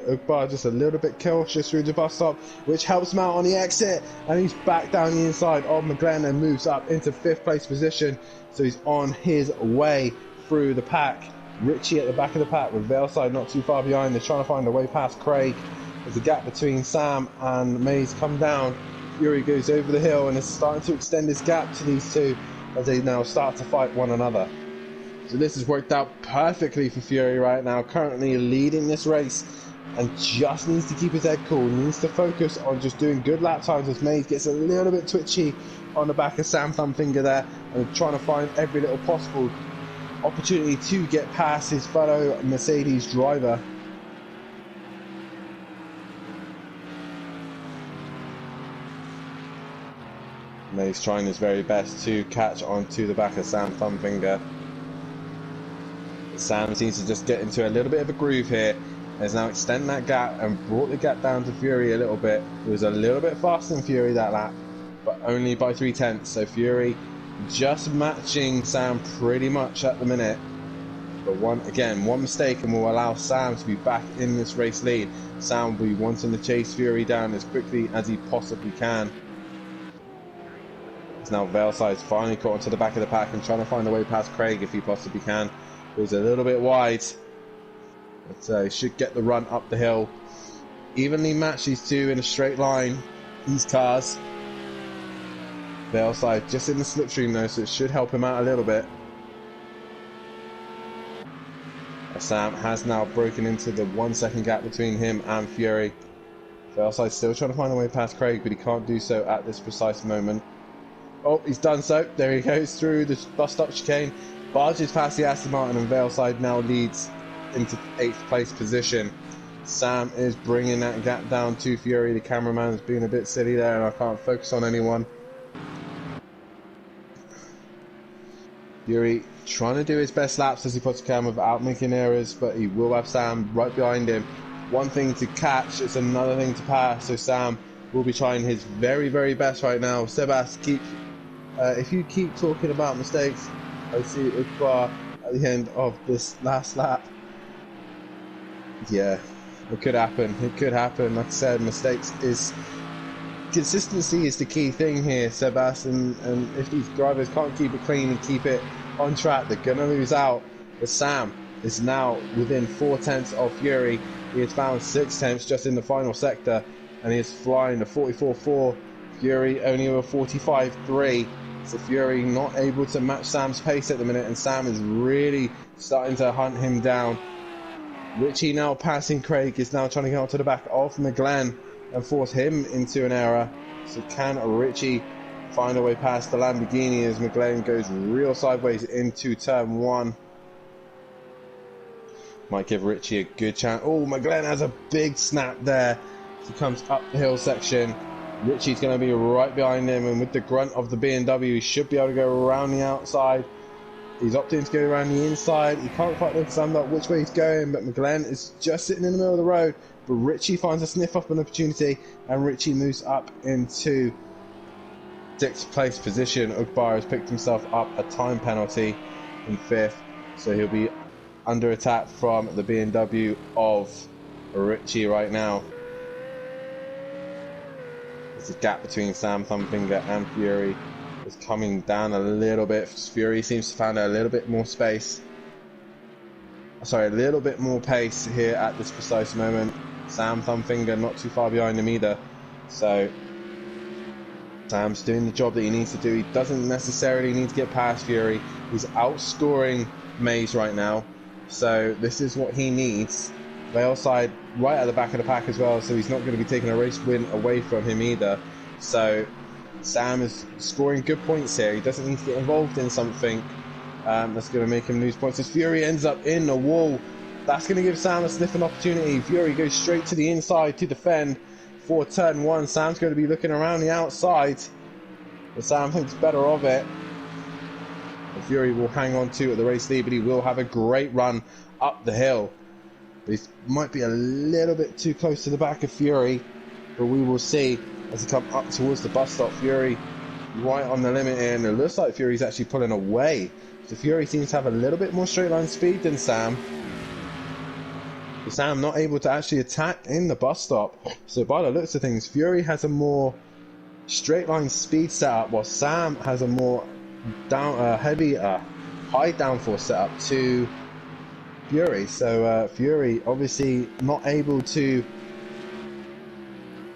Ukbar just a little bit cautious through the bus stop, which helps him out on the exit, and he's back down the inside of McGlen and moves up into 5th place position. So he's on his way through the pack. Richie at the back of the pack with Velside not too far behind. They're trying to find a way past Craig. There's a gap between Sam and Maze come down. Fury goes over the hill and is starting to extend his gap to these two as they now start to fight one another. So this has worked out perfectly for Fury right now, currently leading this race, and just needs to keep his head cool, needs to focus on just doing good lap times as Maze gets a little bit twitchy on the back of Sam Thumfinger there and trying to find every little possible opportunity to get past his fellow Mercedes driver. Maze trying his very best to catch onto the back of Sam Thumfinger. Sam seems to just get into a little bit of a groove here. Has now extended that gap and brought the gap down to Fury a little bit. It was a little bit faster than Fury that lap, but only by 0.3. So Fury just matching Sam pretty much at the minute. But one mistake and will allow Sam to be back in this race lead. Sam will be wanting to chase Fury down as quickly as he possibly can. Now Velside's finally caught onto the back of the pack and trying to find a way past Craig if he possibly can. He's a little bit wide, but he should get the run up the hill. Evenly match these two in a straight line, these cars. Velside just in the slipstream though, so it should help him out a little bit. Sam has now broken into the 1 second gap between him and Fury. Velside still trying to find a way past Craig, but he can't do so at this precise moment. Oh, he's done so. There he goes through the bus stop chicane. Barges past the Aston Martin, and Velside now leads into 8th place position. Sam is bringing that gap down to Fury. The cameraman is being a bit silly there, and I can't focus on anyone. Fury trying to do his best laps as he puts the camera without making errors, but he will have Sam right behind him. One thing to catch, it's another thing to pass, so Sam will be trying his very, very best right now. Sebas, if you keep talking about mistakes, I see Ukbar at the end of this last lap. Yeah, it could happen. It could happen. Like I said, consistency is the key thing here, Sebas, and if these drivers can't keep it clean and keep it on track, they're gonna lose out. But Sam is now within 0.4 of Fury. He has found 0.6 just in the final sector, and he is flying a 44.4. Fury only a 45.3. So Fury not able to match Sam's pace at the minute, and Sam is really starting to hunt him down. Richie now passing Craig is now trying to get onto the back of McGlen and force him into an error. So can Richie find a way past the Lamborghini as McGlen goes real sideways into turn 1? Might give Richie a good chance. Oh, McGlen has a big snap there. He comes up the hill section. Richie's going to be right behind him, and with the grunt of the BMW, he should be able to go around the outside. He's opting to go around the inside. He can't quite understand which way he's going, but McGlen is just sitting in the middle of the road. But Richie finds a sniff up an opportunity, and Richie moves up into 6th place position. Ugbar has picked himself up a time penalty in 5th, so he'll be under attack from the BMW of Richie right now. There's a gap between Sam Thumbfinger and Fury. It's coming down a little bit. Fury seems to have found a little bit more space. Sorry, a little bit more pace here at this precise moment. Sam Thumbfinger not too far behind him either. So Sam's doing the job that he needs to do. He doesn't necessarily need to get past Fury. He's outscoring Maze right now. So this is what he needs. Valeside right at the back of the pack as well, so he's not going to be taking a race win away from him either. So Sam is scoring good points here. He doesn't need to get involved in something that's going to make him lose points. As Fury ends up in the wall, that's going to give Sam a sniffing opportunity. Fury goes straight to the inside to defend for turn 1. Sam's going to be looking around the outside, but Sam thinks better of it. And Fury will hang on to at the race lead, but he will have a great run up the hill. He might be a little bit too close to the back of Fury, but we will see as he comes up towards the bus stop. Fury right on the limit here, and it looks like Fury's actually pulling away. So Fury seems to have a little bit more straight line speed than Sam. But Sam not able to actually attack in the bus stop. So by the looks of things, Fury has a more straight line speed setup, while Sam has a more high downforce setup to Fury. So Fury obviously not able to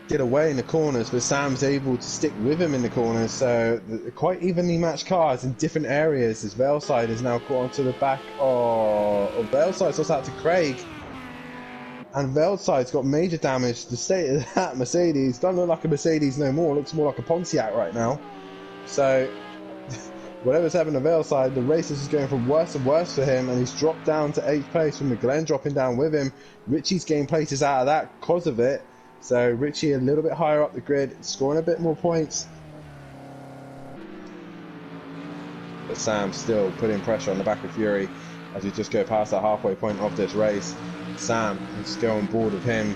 get away in the corners, but Sam's able to stick with him in the corners. So quite evenly matched cars in different areas, as Valeside is now caught onto the back of Valeside's lost out to Craig, and Valeside's got major damage. The state of that Mercedes doesn't look like a Mercedes no more, looks more like a Pontiac right now. So whatever's happened to Valeside, the race is going from worse and worse for him, and he's dropped down to 8th place from the Glen dropping down with him. Richie's gained places out of that because of it. So Richie a little bit higher up the grid, scoring a bit more points. But Sam still putting pressure on the back of Fury as we just go past the halfway point of this race. Sam is go on board with him.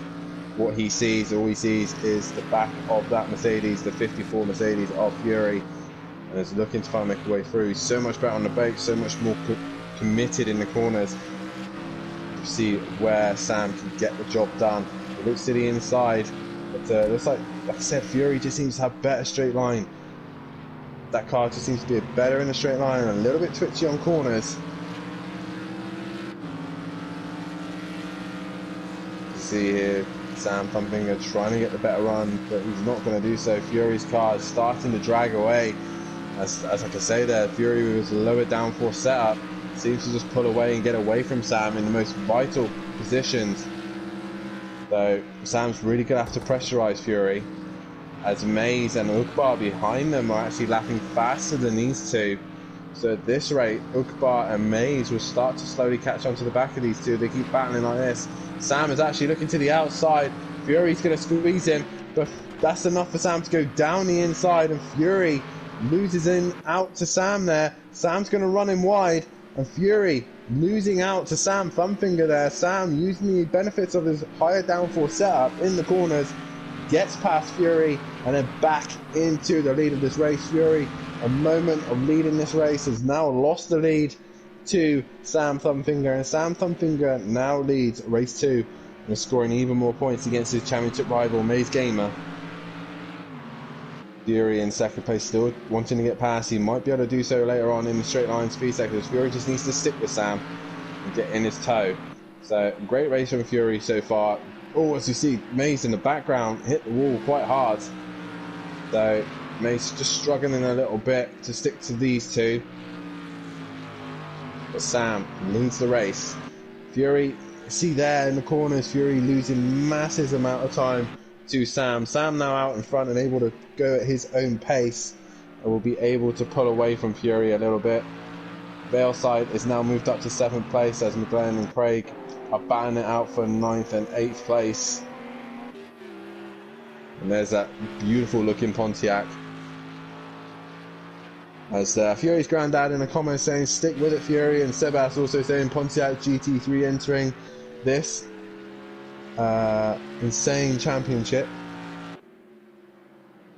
What he sees, all he sees is the back of that Mercedes, the 54 Mercedes of Fury, and is looking to find make a way through. He's so much better on the brakes, so much more committed in the corners. You see where Sam can get the job done. It looks to the inside, but looks like I said, Fury just seems to have better straight line. That car just seems to be better in the straight line and a little bit twitchy on corners. You see here, Sam Thumbfinger trying to get the better run, but he's not going to do so. Fury's car is starting to drag away. As I can say there, Fury with his lower downforce setup seems to just pull away and get away from Sam in the most vital positions. So Sam's really going to have to pressurize Fury, as Maze and Ugbar behind them are actually lapping faster than these two. So at this rate, Ugbar and Maze will start to slowly catch on to the back of these two. They keep battling like this. Sam is actually looking to the outside. Fury's going to squeeze him, but that's enough for Sam to go down the inside, and Fury loses in out to Sam there. Sam's going to run him wide, and Fury losing out to Sam Thumbfinger there. Sam, using the benefits of his higher downforce setup in the corners, gets past Fury and then back into the lead of this race. Fury, a moment of leading this race, has now lost the lead to Sam Thumbfinger, and Sam Thumbfinger now leads race 2 and is scoring even more points against his championship rival Maze Gamer. Fury in 2nd place, still wanting to get past. He might be able to do so later on in the straight line speed sectors. Fury just needs to stick with Sam and get in his toe. So great race from Fury so far. Oh, as you see, Maze in the background hit the wall quite hard. So Maze just struggling a little bit to stick to these two. But Sam leads the race. Fury, see there in the corners, Fury losing massive amount of time to Sam. Sam now out in front and able to go at his own pace and will be able to pull away from Fury a little bit. Valeside is now moved up to 7th place as McGlen and Craig are battling it out for 9th and 8th place. And there's that beautiful looking Pontiac. As Fury's granddad in the comments saying stick with it Fury, and Sebas also saying Pontiac GT3 entering this insane championship.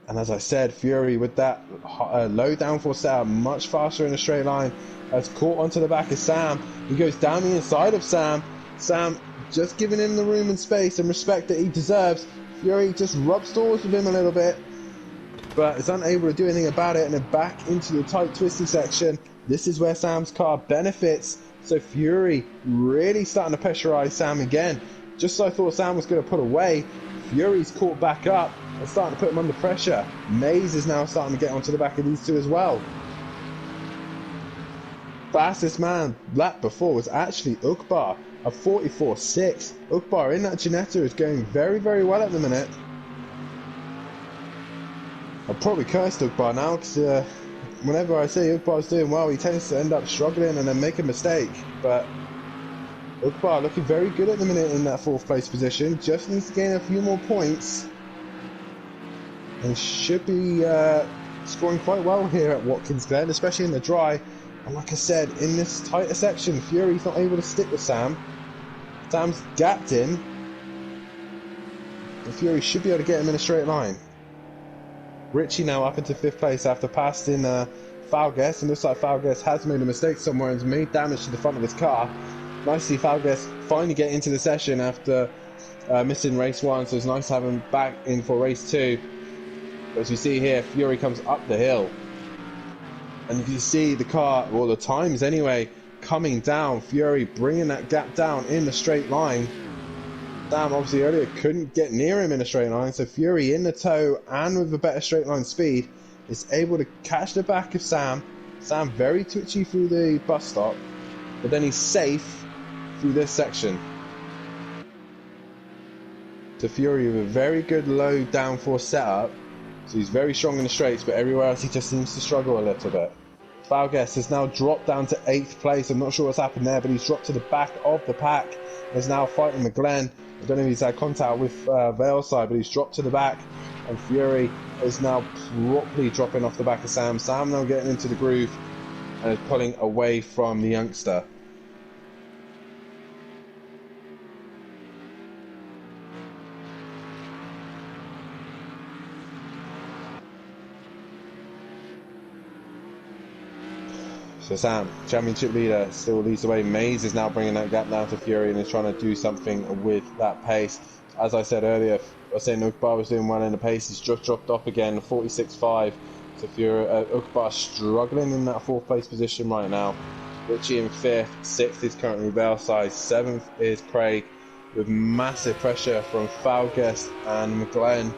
And as I said, Fury with that low downforce setup, much faster in a straight line, has caught onto the back of Sam. He goes down the inside of Sam. Sam just giving him the room and space and respect that he deserves. Fury just rubs doors with him a little bit, but is unable to do anything about it, and then back into the tight twisty section. This is where Sam's car benefits. So Fury really starting to pressurize Sam again. Just as I thought Sam was going to put away, Fury's caught back up and starting to put him under pressure. Maze is now starting to get onto the back of these two as well. Fastest man lap before was actually Ukbar, a 44.6. Ukbar in that Ginetta is going very, very well at the minute. I'll probably curse Ukbar now, because whenever I say Ukbar's doing well, he tends to end up struggling and then make a mistake. But Ukbar looking very good at the minute in that 4th place position. Just needs to gain a few more points and should be scoring quite well here at Watkins Glen, especially in the dry. And like I said, in this tighter section, Fury's not able to stick with Sam. Sam's gapped in, and Fury should be able to get him in a straight line. Richie now up into 5th place after passing Falgues, and looks like Falgues has made a mistake somewhere and has made damage to the front of his car. Nice to see Falgues finally get into the session after missing race 1, so it's nice to have him back in for race 2. But as you see here, Fury comes up the hill, and if you see the car, well, the times anyway, coming down, Fury bringing that gap down in the straight line. Sam obviously earlier couldn't get near him in a straight line, so Fury in the tow and with a better straight line speed is able to catch the back of Sam. Sam very twitchy through the bus stop, but then he's safe through this section. So Fury with a very good low downforce setup, so he's very strong in the straights, but everywhere else he just seems to struggle a little bit. Falgues has now dropped down to 8th place. I'm not sure what's happened there, but he's dropped to the back of the pack. He's now fighting the Glen. I don't know if he's had contact with Valeside, but he's dropped to the back, and Fury is now properly dropping off the back of Sam. Sam now getting into the groove and is pulling away from the youngster. So Sam, championship leader, still leads the way. Maze is now bringing that gap down to Fury and is trying to do something with that pace. As I said earlier, I was saying Ukbar was doing well in the pace. He's just dropped off again, 46.5. So Fury, Ukbar struggling in that 4th place position right now. Richie in 5th, 6th is currently Valeside, 7th is Craig, with massive pressure from Falgues and Glen.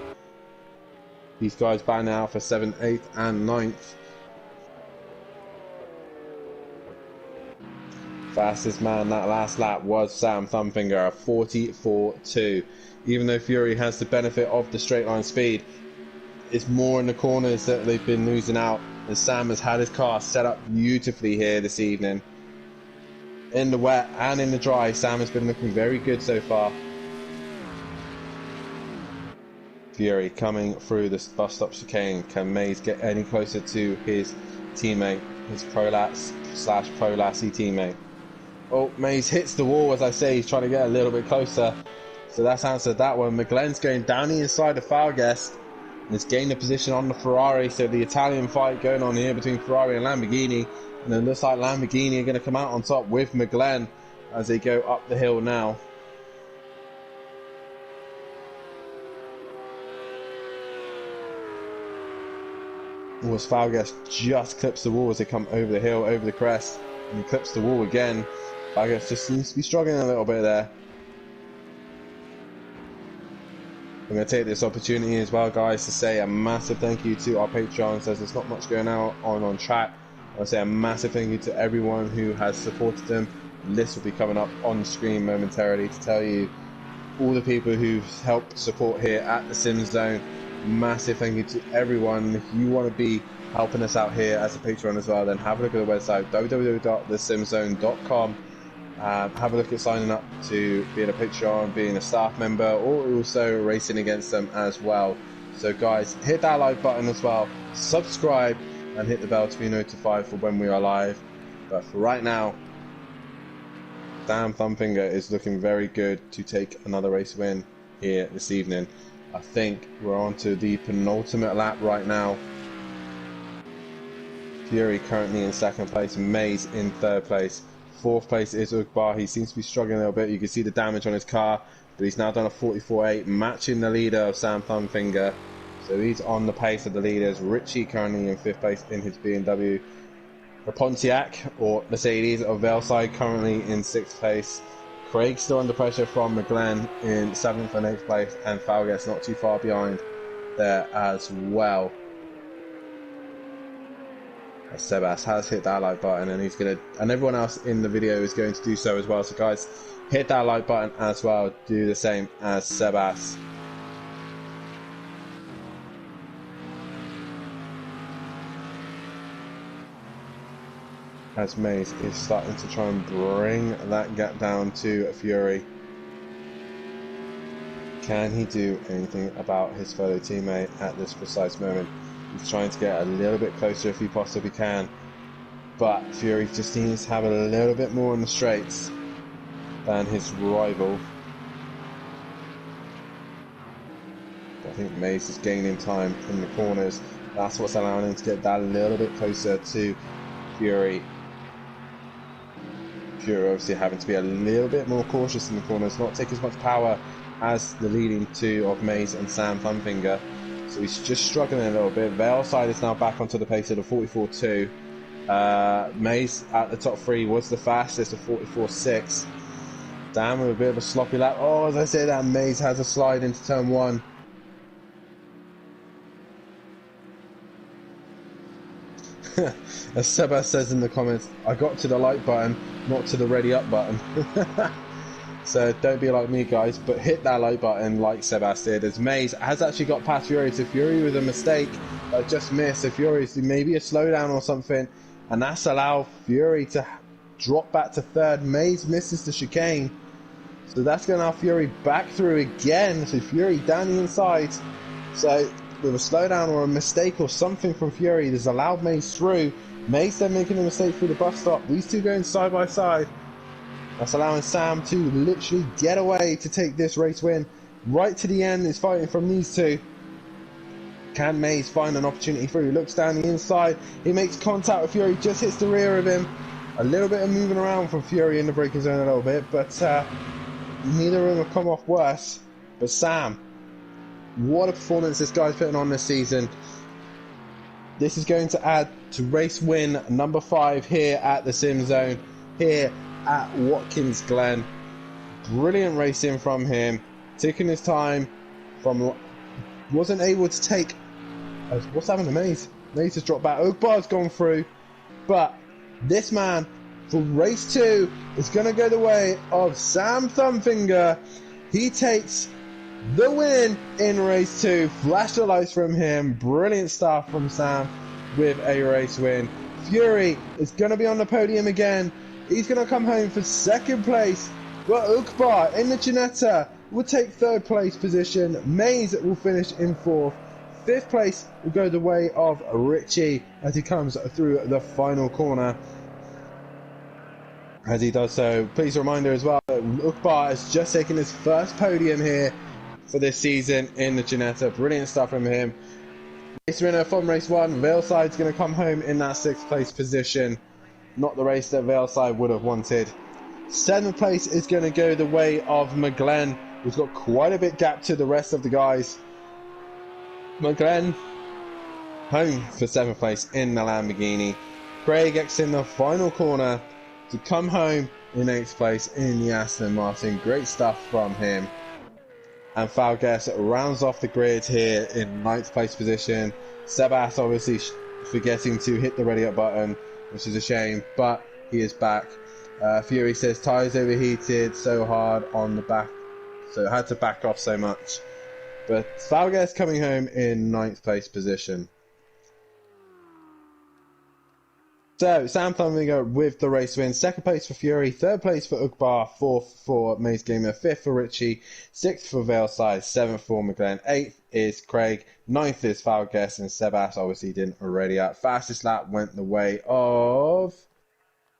These guys battling out for 7th, 8th and 9th. Fastest man that last lap was Sam Thumbfinger, a 44.2. Even though Fury has the benefit of the straight line speed, it's more in the corners that they've been losing out, and Sam has had his car set up beautifully here this evening. In the wet and in the dry, Sam has been looking very good so far. Fury coming through this bus stop chicane. Can Maze get any closer to his teammate, his Prolats/Prolassi teammate? Oh, Maze hits the wall. As I say, he's trying to get a little bit closer. So that's answered that one. McGlen's going down the inside of Falgues and has gained a position on the Ferrari. So the Italian fight going on here between Ferrari and Lamborghini. And it looks like Lamborghini are going to come out on top with McGlen as they go up the hill now. As Falgues just clips the wall as they come over the hill, over the crest, and he clips the wall again. Falgues just seems to be struggling a little bit there. I'm going to take this opportunity as well, guys, to say a massive thank you to our Patreons, as there's not much going on track. I want to say a massive thank you to everyone who has supported them. The list will be coming up on screen momentarily to tell you all the people who've helped support here at the SimZone. Massive thank you to everyone. If you want to be helping us out here as a Patreon as well, then have a look at the website www.thesimzone.com. Have a look at signing up to being a Patreon, being a staff member, or also racing against them as well. So guys, hit that like button as well, subscribe and hit the bell to be notified for when we are live. But for right now, Sam Thumbfinger is looking very good to take another race win here this evening. I think we're on to the penultimate lap right now. Fury currently in second place, Mays in third place. Fourth place is Ugbar. He seems to be struggling a little bit. You can see the damage on his car, but he's now done a 44.8, matching the leader of Sam Thumbfinger. So he's on the pace of the leaders. Richie currently in fifth place in his BMW. The Pontiac, or Mercedes, of Velside currently in sixth place. Craig still under pressure from Glen in 7th and 8th place, and Falget's not too far behind there as well. Sebas has hit that like button, and he's gonna, and everyone else in the video is going to do so as well. So guys, hit that like button as well. Do the same as Sebas. As Mays is starting to try and bring that gap down to Fury. Can he do anything about his fellow teammate at this precise moment? He's trying to get a little bit closer if he possibly can, but Fury just needs to have a little bit more in the straights than his rival. I think Mays is gaining time in the corners. That's what's allowing him to get that little bit closer to Fury. Fury obviously having to be a little bit more cautious in the corners, not take as much power as the leading two of Mays and Sam Thumbfinger. So he's just struggling a little bit. Velside is now back onto the pace of the 44.2. Mays at the top three was the fastest of 44.6. Damn, with a bit of a sloppy lap. Oh, as I say that, Mays has a slide into turn one. As Sebas says in the comments, I got to the like button, not to the ready up button. So don't be like me, guys, but hit that like button like Sebas did, as Mays has actually got past Fury. So Fury with a mistake just missed. So Fury maybe a slowdown or something, and that's allowed Fury to drop back to third. Mays misses the chicane, so that's going to allow Fury back through again. So Fury down the inside. So with a slowdown or a mistake or something from Fury, there's allowed Mays through. Mays then making a mistake through the bus stop. These two going side by side. That's allowing Sam to literally get away to take this race win. Right to the end is fighting from these two. Can Mays find an opportunity through? He looks down the inside. He makes contact with Fury, just hits the rear of him. A little bit of moving around from Fury in the braking zone a little bit, but neither of them have come off worse. But Sam, what a performance this guy's putting on this season. This is going to add to race win number 5 here at the SimZone, here at Watkins Glen. Brilliant racing from him, taking his time from, wasn't able to take, what's happened to Mays? Mays has dropped back. Ogbar's gone through, but this man for race 2 is going to go the way of Sam Thumbfinger. He takes the win in race 2. Flash the lights from him. Brilliant stuff from Sam with a race win. Fury is going to be on the podium again. He's going to come home for second place, but Ugbar in the Ginetta will take third place position. Mays will finish in fourth. Fifth place will go the way of Richie as he comes through the final corner. As he does so, please a reminder as well that Ugbar has just taken his first podium here for this season in the Ginetta. Brilliant stuff from him. Race winner from race 1, Valeside's going to come home in that 6th place position. Not the race that Valeside would have wanted. 7th place is going to go the way of McGlen, who's got quite a bit gap to the rest of the guys. McGlen home for 7th place in the Lamborghini. Craig X in the final corner to come home in 8th place in the Aston Martin. Great stuff from him. And Falgues rounds off the grid here in 9th place position. Sebas obviously forgetting to hit the ready up button, which is a shame, but he is back. Fury says tyres overheated so hard on the back, so had to back off so much. But Falgues coming home in 9th place position. So, Sam Thumbfinger with the race win. 2nd place for Fury, 3rd place for Ugbar, 4th for Maze Gamer, 5th for Richie, 6th for Valeside, 7th for McGlen, 8th is Craig, 9th is Falgues, and Sebas obviously didn't already out. Fastest lap went the way of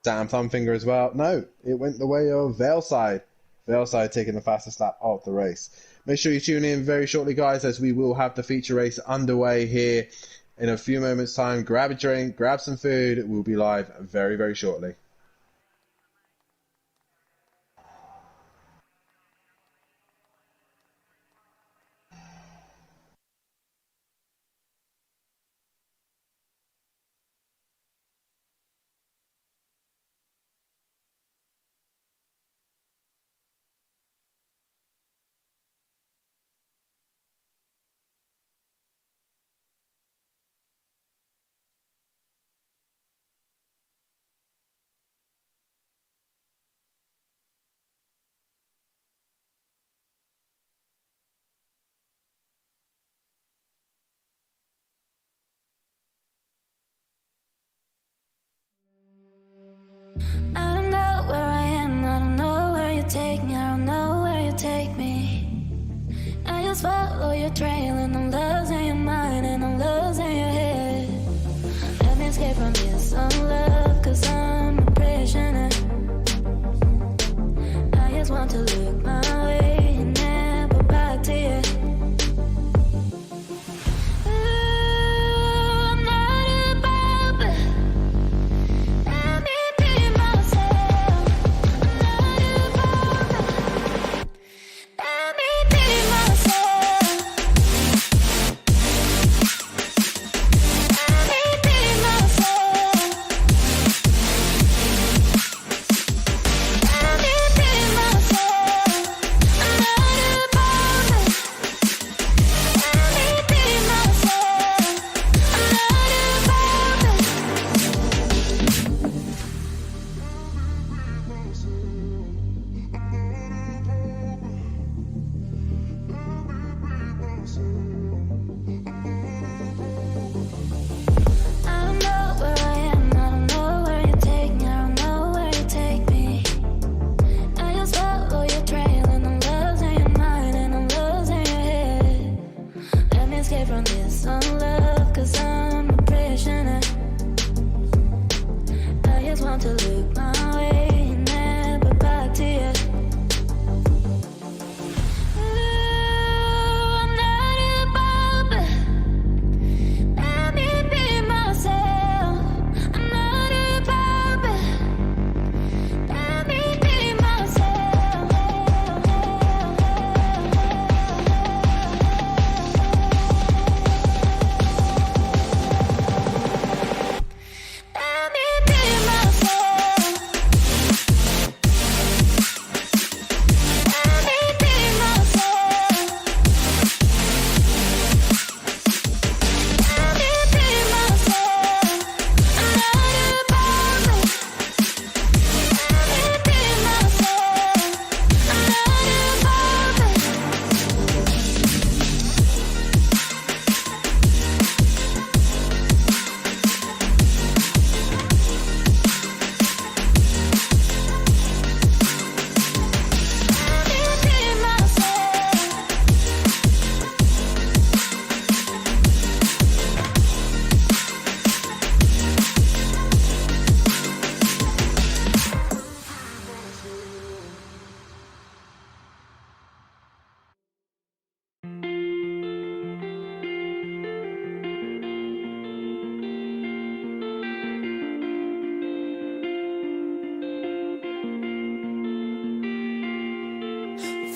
Sam Thumbfinger as well. No, it went the way of Valeside. They also taking the fastest lap of the race. Make sure you tune in very shortly, guys, as we will have the feature race underway here in a few moments' time. Grab a drink, grab some food. We'll be live very, very shortly. I don't know where I am, I don't know where you take me, I don't know where you take me. I just follow your trail and I'm losing your mind and I'm losing your head. Let me escape from this love, cause I'm a prisoner. I just want to look my way and never back to you.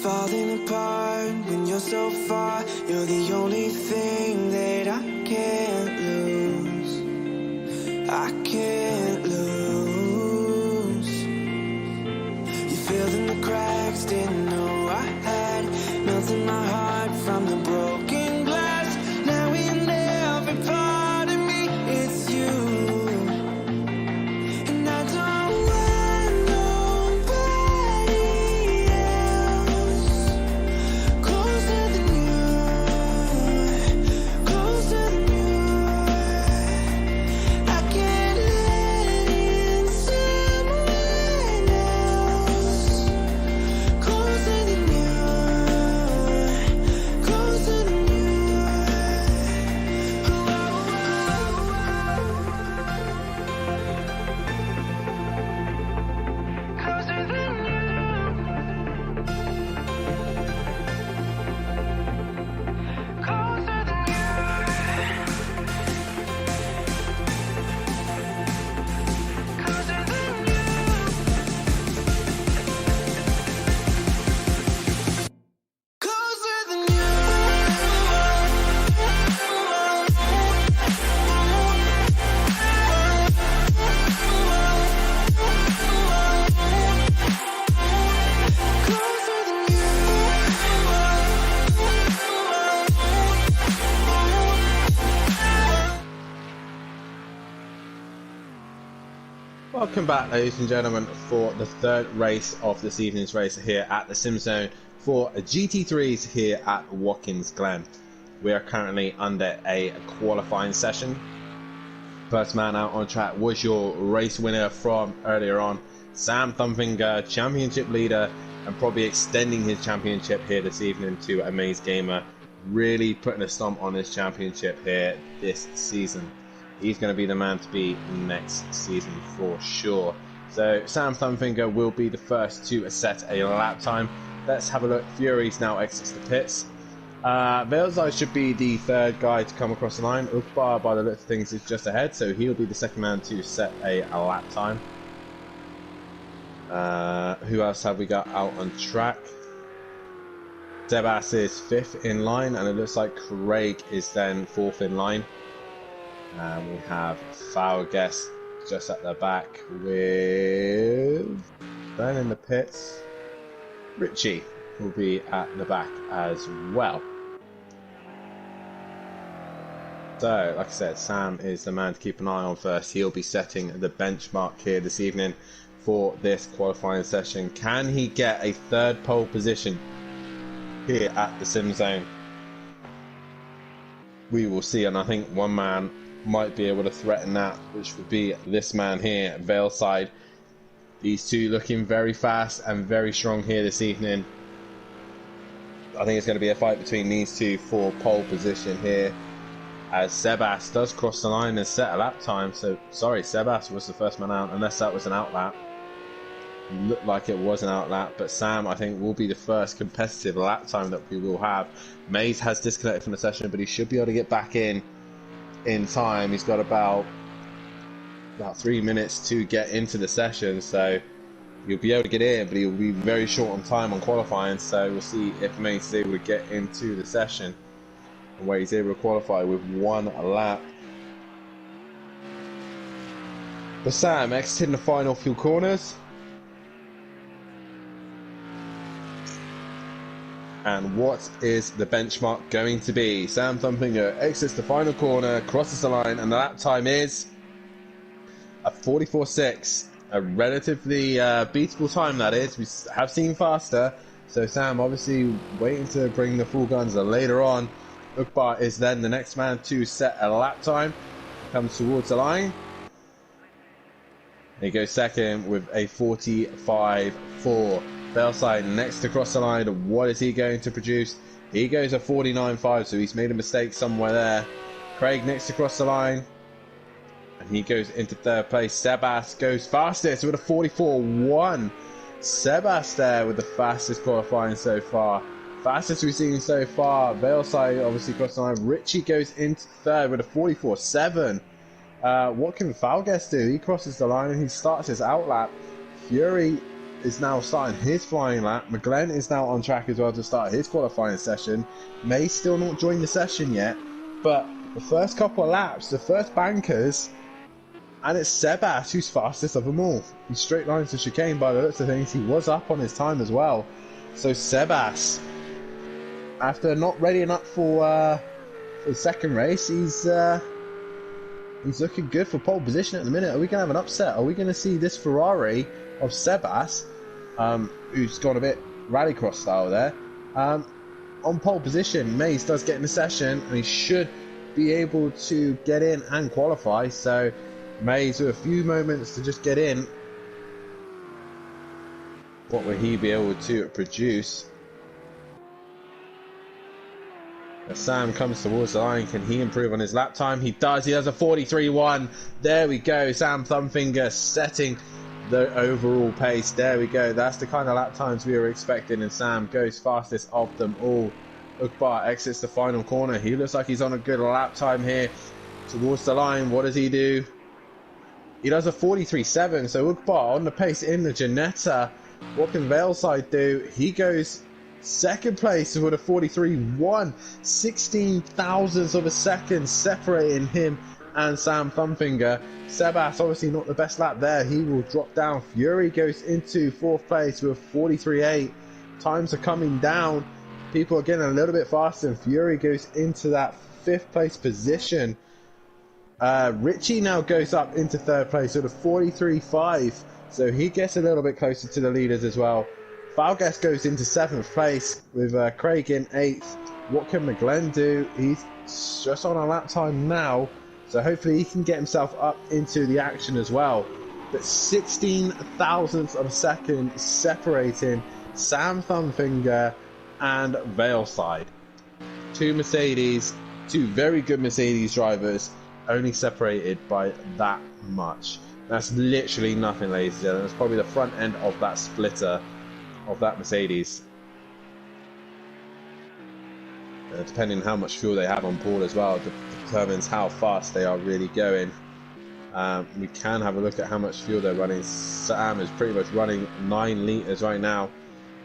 Falling apart when you're so far. You're the only thing that I can't lose. I can't lose. You filled in the cracks, didn't know I had. Melting my heart from the broken glass. Now in every part of me, it's you. And I don't want nobody else closer than you. Welcome back, ladies and gentlemen, for the third race of this evening's race here at the SimZone for GT3s here at Watkins, Glen. We are currently under a qualifying session. First man out on track was your race winner from earlier on, SimZone, championship leader, and probably extending his championship here this evening to Amaze Gamer, really putting a stomp on his championship here this season. He's going to be the man to be next season for sure. So SimZone will be the first to set a lap time. Let's have a look. Fury's now exits the pits. Veilside should be the third guy to come across the line. Ukbar, by the look of things, is just ahead, so he'll be the second man to set a lap time. Who else have we got out on track? Sebas is fifth in line, and it looks like Craig is then fourth in line. And we have Foul Guest just at the back with Glen in the pits. Richie will be at the back as well. So, like I said, Sam is the man to keep an eye on first. He'll be setting the benchmark here this evening for this qualifying session. Can he get a third pole position here at the SimZone? We will see, and I think one man might be able to threaten that, which would be this man here, Veilside. These two looking very fast and very strong here this evening. I think it's going to be a fight between these two for pole position here, as Sebas does cross the line and set a lap time. So, sorry, Sebas was the first man out, unless that was an outlap. Looked like it was an outlap, but Sam, I think, will be the first competitive lap time that we will have. Maze has disconnected from the session, but he should be able to get back in time. He's got about 3 minutes to get into the session, so he'll be able to get in, but he'll be very short on time on qualifying. So we'll see if Mace is able to get into the session and where he's able to qualify with one lap. But Sam exiting the final few corners. And what is the benchmark going to be? SimZone exits the final corner, crosses the line, and the lap time is a 44.6. A relatively beatable time, that is. We have seen faster. So Sam obviously waiting to bring the full guns later on. Ukbar is then the next man to set a lap time. Comes towards the line. He goes second with a 45.4. Veilside next to cross the line. What is he going to produce? He goes a 49.5, so he's made a mistake somewhere there. Craig next to cross the line, and he goes into third place. Sebas goes fastest with a 44.1. Sebas there with the fastest qualifying so far. Fastest we've seen so far. Veilside obviously crossed the line. Richie goes into third with a 44.7. What can Falguest do? He crosses the line and he starts his outlap. Fury is now starting his flying lap. Glen is now on track as well to start his qualifying session. May still not join the session yet, but the first couple of laps, the first bankers, and it's Sebas who's fastest of them all. He straight lines the chicane by the looks of things. He was up on his time as well. So Sebas, after not readying up for the second race, he's looking good for pole position at the minute. Are we going to have an upset? Are we going to see this Ferrari of Sebas, who's gone a bit rallycross style there, on pole position? Maze does get in the session, and he should be able to get in and qualify. So Maze with a few moments to just get in. What will he be able to produce? As Sam comes towards the line, can he improve on his lap time? He does. He does a 43.1. There we go. Sam Thumbfinger setting the overall pace. There we go. That's the kind of lap times we were expecting, and Sam goes fastest of them all. Ukbar exits the final corner. He looks like he's on a good lap time here towards the line. What does he do? He does a 43.7. So Ukbar on the pace in the Janetta. What can Veilside do? He goes second place with a 43.1. 16 thousandths of a second separating him and Sam Thumbfinger. Sebas obviously not the best lap there. He will drop down. Fury goes into fourth place with 43.8. Times are coming down. People are getting a little bit faster, and Fury goes into that fifth place position. Richie now goes up into third place with a 43.5, so he gets a little bit closer to the leaders as well. Falgas goes into 7th place with Craig in 8th. What can McGlen do? He's just on a lap time now, so hopefully he can get himself up into the action as well. But 16 thousandths of a second separating Sam Thumbfinger and Valeside. Two very good Mercedes drivers, only separated by that much. That's literally nothing, ladies and gentlemen. That's probably the front end of that splitter of that Mercedes. Depending on how much fuel they have on board as well, determines how fast they are really going. We can have a look at how much fuel they're running. Sam is pretty much running 9 litres right now,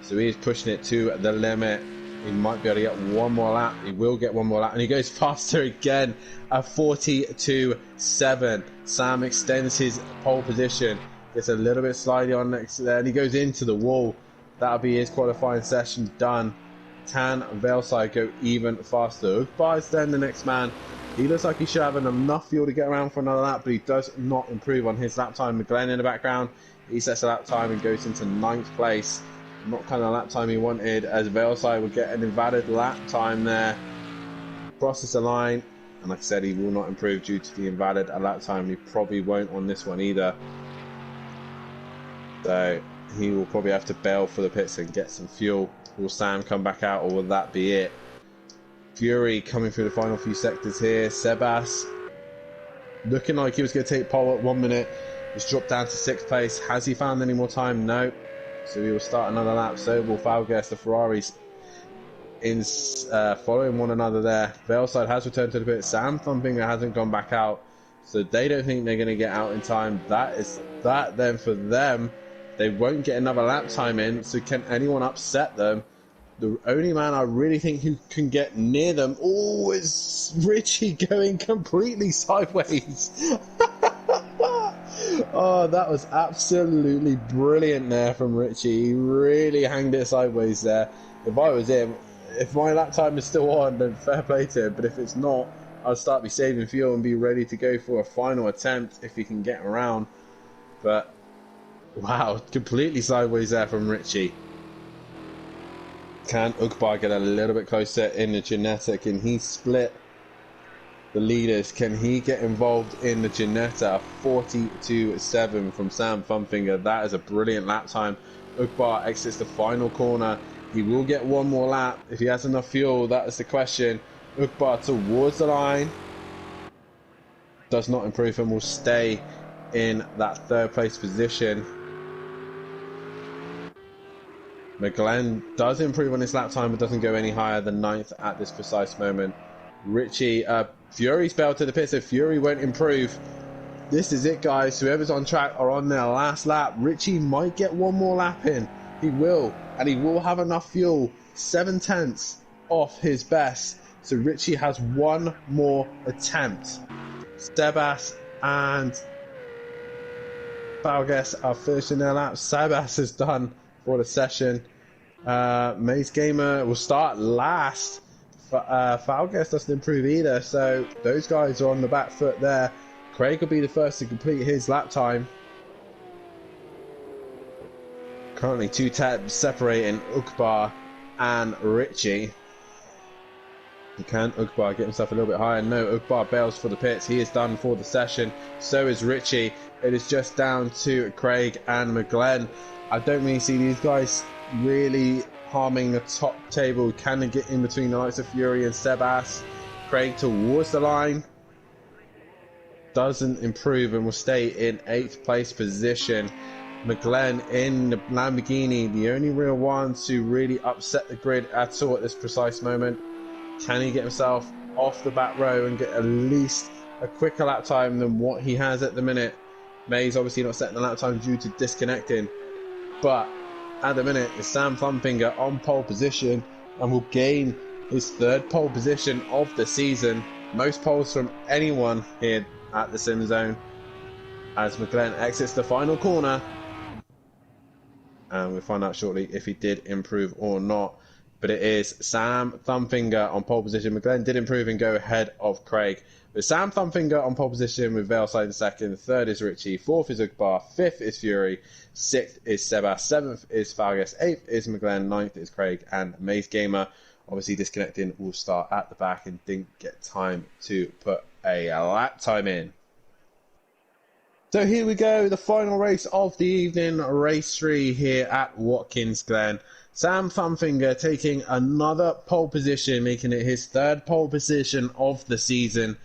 so he is pushing it to the limit. He might be able to get one more lap. He will get one more lap, and he goes faster again. A 42.7. Sam extends his pole position, gets a little bit slidey on next to there, and he goes into the wall. That'll be his qualifying session done. Can Valeside go even faster? Ugbar is then the next man. He looks like he should have enough fuel to get around for another lap, but he does not improve on his lap time. McGlen in the background, he sets a lap time and goes into 9th place. Not kind of lap time he wanted, as Valeside would get an invalid lap time there. Crosses the line, and like I said, he will not improve due to the invalid lap time. He probably won't on this one either. So he will probably have to bail for the pits and get some fuel. Will Sam come back out, or will that be it? Fury coming through the final few sectors here. Sebas looking like he was going to take pole at 1 minute. He's dropped down to 6th place. Has he found any more time? No. So he will start another lap. So will Falgas. The Ferraris in following one another there. Valeside has returned to the pit. Sam Thumbinger hasn't gone back out, so they don't think they're going to get out in time. That is that then for them. They won't get another lap time in, so can anyone upset them? The only man I really think who can get near them, is Richie going completely sideways. Oh, that was absolutely brilliant there from Richie. He really hanged it sideways there. If I was him, if my lap time is still on, then fair play to him. But if it's not, I'll start saving fuel and be ready to go for a final attempt if he can get around. But wow, completely sideways there from Richie. Can Ugbar get a little bit closer in the Ginetta? Can he split the leaders? Can he get involved in the Ginetta? 42.7 from Sam Thumfinger. That is a brilliant lap time. Ugbar exits the final corner. He will get one more lap if he has enough fuel. That is the question. Ugbar towards the line. Does not improve and will stay in that 3rd place position. McGlen does improve on his lap time, but doesn't go any higher than 9th at this precise moment. Richie, Fury's bailed to the pit, so Fury won't improve. This is it, guys. Whoever's on track are on their last lap. Richie might get one more lap in. He will, and he will have enough fuel. 7/10 off his best. So Richie has one more attempt. Sebas and Falgas are finishing their laps. Sebas is done for the session. Maze Gamer will start last. Falgas doesn't improve either, so those guys are on the back foot there. Craig will be the first to complete his lap time. Currently 2 taps separating Ugbar and Richie. Can Ugbar get himself a little bit higher? No, Ugbar bails for the pits. He is done for the session. So is Richie. It is just down to Craig and McGlen. I don't really see these guys really harming the top table. Can they get in between the likes of Fury and Sebas? Craig towards the line. Doesn't improve and will stay in 8th place position. McGlen in the Lamborghini, the only real one to really upset the grid at all at this precise moment. Can he get himself off the back row and get at least a quicker lap time than what he has at the minute? May's obviously not setting the lap time due to disconnecting, but at the minute is Sam Thumfinger on pole position and will gain his 3rd pole position of the season. Most poles from anyone here at the SimZone, as McGlen exits the final corner. And we'll find out shortly if he did improve or not. but it is Sam Thumbfinger on pole position. McGlen did improve and go ahead of Craig. But Sam Thumbfinger on pole position with Veilside in second. Third is Richie. Fourth is Ugbar. Fifth is Fury. Sixth is Sebas. Seventh is Falgas. Eighth is McGlen. Ninth is Craig. And Maze Gamer, obviously disconnecting, will start at the back and didn't get time to put a lap time in. So here we go, the final race of the evening, race 3 here at Watkins Glen. Sam Thumbfinger taking another pole position, making it his third pole position of the season.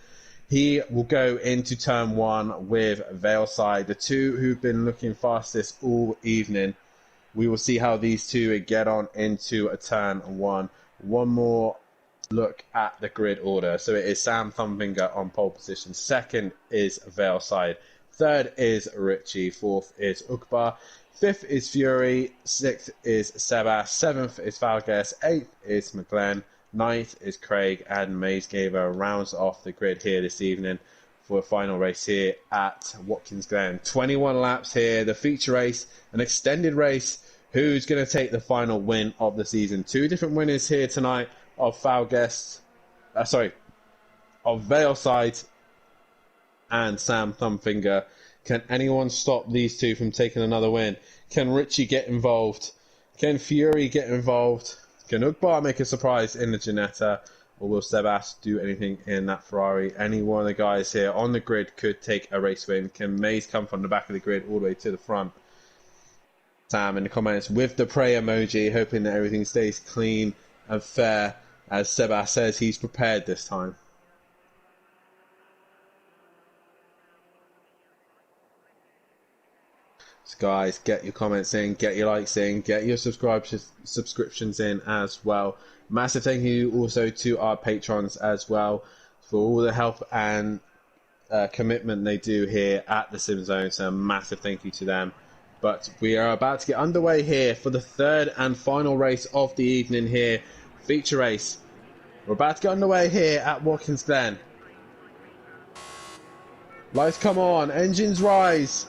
He will go into turn 1 with Veilside, the two who've been looking fastest all evening. We will see how these two get on into a turn 1. One more look at the grid order. So it is Sam Thumbfinger on pole position. Second is Veilside. Third is Richie. Fourth is Ugbar. Fifth is Fury. Sixth is Sebas. Seventh is Falgas. Eighth is McGlen. Ninth is Craig. And Maze Gamer rounds off the grid here this evening for a final race here at Watkins Glen. 21 laps here. The feature race, an extended race. Who's going to take the final win of the season? Two different winners here tonight of Falgas. Of Veilside and Sam Thumbfinger. Can anyone stop these two from taking another win? Can Richie get involved? Can Fury get involved? Can Ugbar make a surprise in the Ginetta? Or will Sebas do anything in that Ferrari? Any one of the guys here on the grid could take a race win. Can Maze come from the back of the grid all the way to the front? Sam in the comments with the pray emoji, hoping that everything stays clean and fair, as Sebas says he's prepared this time. So guys, get your comments in, get your likes in, get your subscriptions in as well. Massive thank you also to our patrons as well for all the help and commitment they do here at the SimZone. So a massive thank you to them. But we are about to get underway here for the third and final race of the evening here. Feature race. We're about to get underway here at Watkins Glen. Lights come on, engines rise.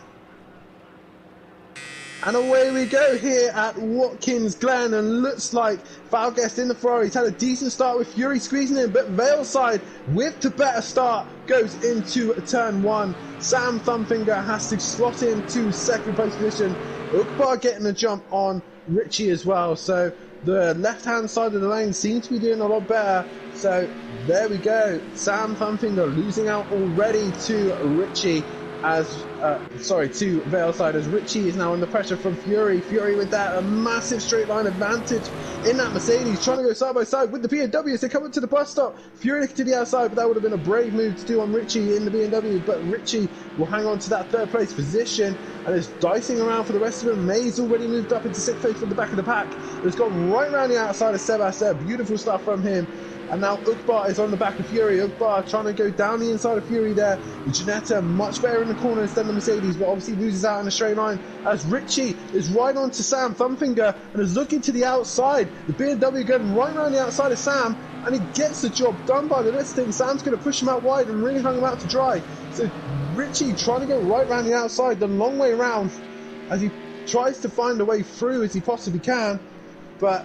And away we go here at Watkins Glen, and looks like Falgas in the Ferrari. He's had a decent start with Fury squeezing in, but Veilside with the better start goes into turn 1. Sam Thumbfinger has to slot into second place position. Ugbar getting a jump on Richie as well. So the left-hand side of the lane seems to be doing a lot better. So there we go. Sam Thumbfinger losing out already to Richie. To Veilside, as Richie is now under pressure from Fury. Fury with that, a massive straight line advantage in that Mercedes, trying to go side by side with the BMW as they come up to the bus stop. Fury to the outside, but that would have been a brave move to do on Richie in the BMW, but Richie will hang on to that third place position and is dicing around for the rest of them. Maze already moved up into sixth place from the back of the pack. It's gone right around the outside of Sebas there. Beautiful stuff from him. And now Ugbar is on the back of Fury. Ugbar trying to go down the inside of Fury there. The Ginetta much better in the corners than the Mercedes, but obviously loses out in a straight line as Richie is right on to Sam Thumbfinger and is looking to the outside. The BMW going right around the outside of Sam, and he gets the job done by the list thing. Sam's going to push him out wide and really hung him out to dry. So Richie trying to go right around the outside, the long way round, as he tries to find a way through as he possibly can, but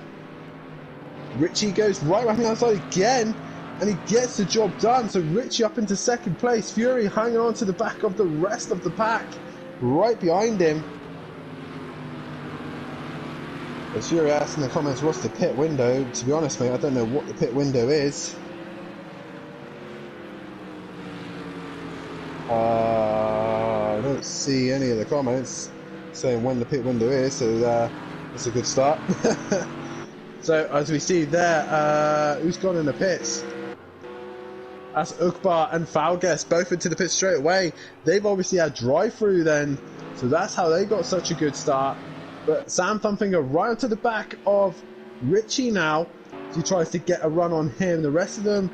Richie goes right around the outside again, and he gets the job done. So Richie up into second place. Fury hanging on to the back of the rest of the pack, right behind him. As Fury asks in the comments, what's the pit window? To be honest, mate, I don't know what the pit window is. I don't see any of the comments saying when the pit window is, so that's a good start. So as we see there, who's gone in the pits? That's Ugbar and Falgas, both into the pits straight away. They've obviously had drive-through then, so that's how they got such a good start. But Sam Thumbfinger right onto the back of Richie now. He tries to get a run on him. The rest of them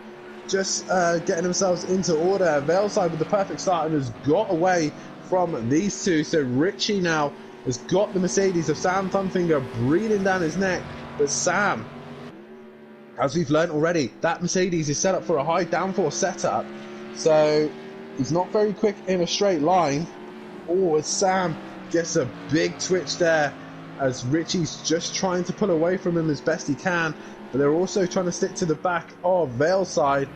just getting themselves into order. Veilside with the perfect start and has got away from these two. So Richie now has got the Mercedes of Sam Thumbfinger breathing down his neck. But Sam, as we've learned already, that Mercedes is set up for a high downforce setup. So he's not very quick in a straight line. Oh, as Sam gets a big twitch there as Richie's just trying to pull away from him as best he can, but they're also trying to stick to the back of Valeside.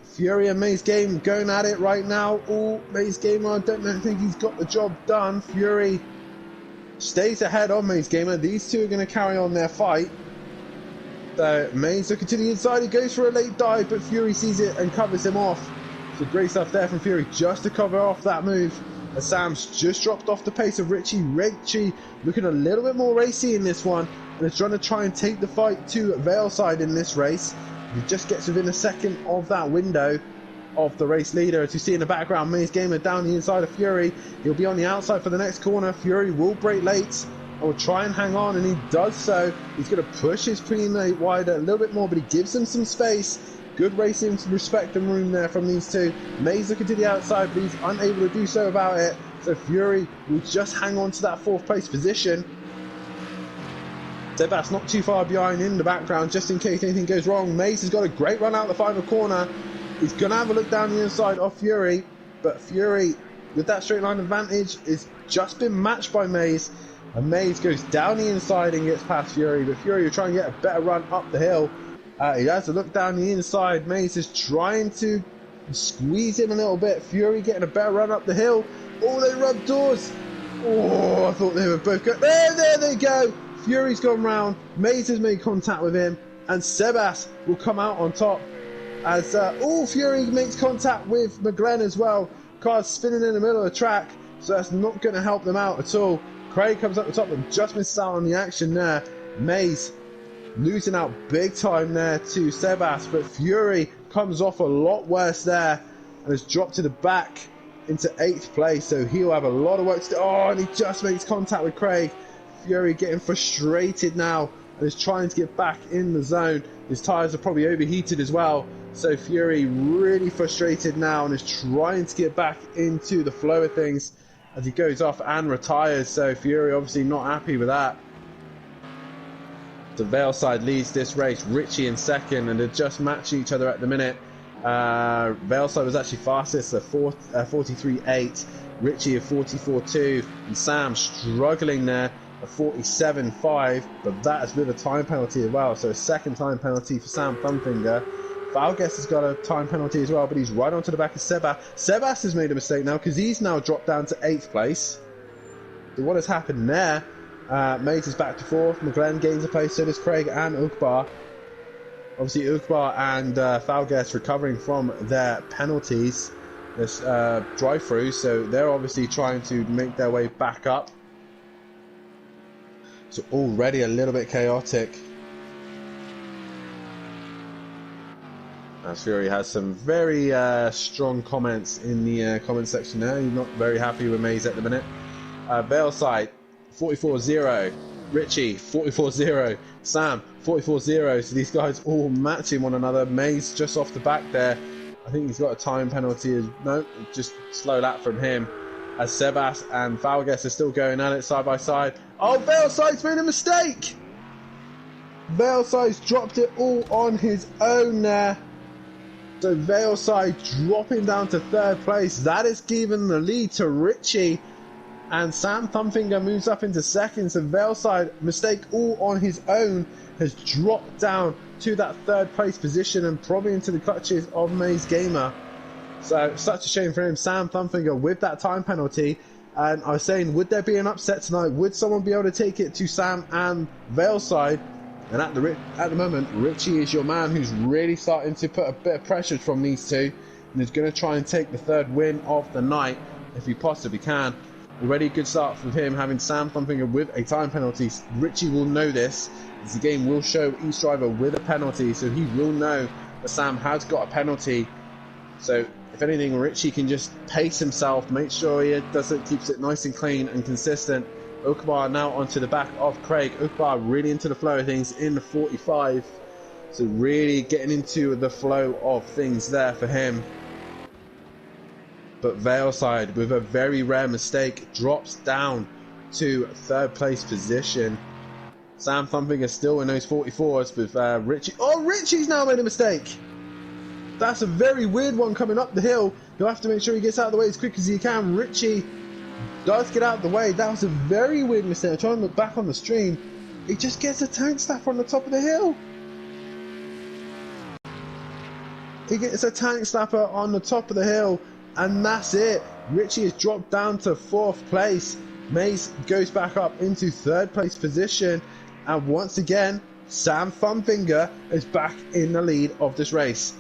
Fury and Maze Game going at it right now. Oh, Maze Gamer, I don't think he's got the job done. Fury stays ahead of Maze Gamer. These two are going to carry on their fight. So Maze looking to the inside, he goes for a late dive, but Fury sees it and covers him off. So great stuff there from Fury just to cover off that move. As Sam's just dropped off the pace of Richie. Richie looking a little bit more racy in this one, and is try and take the fight to Valeside in this race. He just gets within a second of that window of the race leader. As you see in the background, Maze Gamer down the inside of Fury. He'll be on the outside for the next corner. Fury will break late and will try and hang on, and he does so. He's going to push his teammate wider a little bit more, but he gives him some space. Good racing respect and room there from these two. Maze looking to the outside, but he's unable to do so about it. So Fury will just hang on to that 4th place position. Sebas not too far behind in the background, just in case anything goes wrong. Maze has got a great run out the final corner. He's going to have a look down the inside of Fury, but Fury, with that straight line advantage, is just been matched by Maze. And Maze goes down the inside and gets past Fury, but Fury will try and get a better run up the hill. He has a look down the inside. Maze is trying to squeeze him a little bit. Fury getting a better run up the hill. Oh, they rub doors. Oh, I thought they were both going. There they go. Fury's gone round. Maze has made contact with him, and Sebas will come out on top. As Fury makes contact with Glen as well. Car's spinning in the middle of the track, so that's not going to help them out at all. Craig comes up the top and just misses out on the action there. Maze losing out big time there to Sebas, but Fury comes off a lot worse there and has dropped to the back into 8th place, so he'll have a lot of work to do. Oh, and he just makes contact with Craig. Fury getting frustrated now and is trying to get back in the zone. His tyres are probably overheated as well, so Fury really frustrated now and is trying to get back into the flow of things as he goes off and retires. So Fury obviously not happy with that. The Valeside leads this race, Richie in 2nd, and they're just matching each other at the minute. Valeside was actually fastest at 43.8, Richie at 44.2, and Sam struggling there at 47.5, but that is with a time penalty as well, so a 2nd time penalty for Sam Thumbfinger. Valgues has got a time penalty as well, but he's right onto the back of Sebas. Sebas has made a mistake now because he's now dropped down to 8th place. So what has happened there? Maze is back to 4th, Glen gains a place, so does Craig and Ugbar. Obviously Ugbar and Valgues recovering from their penalties, this drive-through, so they're obviously trying to make their way back up. So already a little bit chaotic. As Fury has some very strong comments in the comment section there. He's not very happy with Maze at the minute. Valeside 44.0, Richie 44.0, Sam 44.0. So these guys all matching one another. Maze just off the back there. I think he's got a time penalty. No, just slow lap from him. As Sebas and Valgues are still going at it side by side. Oh, Valeside's made a mistake! Valeside's dropped it all on his own there. So Valeside dropping down to 3rd place. That has given the lead to Richie. And Sam Thumbfinger moves up into 2nd. So Valeside, mistake all on his own, has dropped down to that 3rd place position and probably into the clutches of Maze Gamer. So such a shame for him. Sam Thumbfinger with that time penalty. And I was saying, would there be an upset tonight? Would someone be able to take it to Sam and Valeside? And at the moment, Richie is your man who's really starting to put a bit of pressure from these two. And is going to try and take the 3rd win of the night if he possibly can. Already a good start from him, having Sam Thumbfinger with a time penalty. Richie will know this, as the game will show each driver with a penalty, so he will know that Sam has got a penalty. So if anything, Richie can just pace himself, make sure he keeps it nice and clean and consistent. Ukbar now onto the back of Craig. Ukbar really into the flow of things in the 45. So really getting into the flow of things there for him. But Valeside, with a very rare mistake, drops down to 3rd place position. Sam Thumbfinger still in those 44s with Richie. Oh, Richie's now made a mistake! That's a very weird one coming up the hill. He'll have to make sure he gets out of the way as quick as he can. Richie does get out of the way. That was a very weird mistake. I'm trying to look back on the stream. He just gets a tank slapper on the top of the hill. He gets a tank slapper on the top of the hill, and that's it. Richie has dropped down to 4th place. Mace goes back up into 3rd place position, and once again, Sam Funfinger is back in the lead of this race.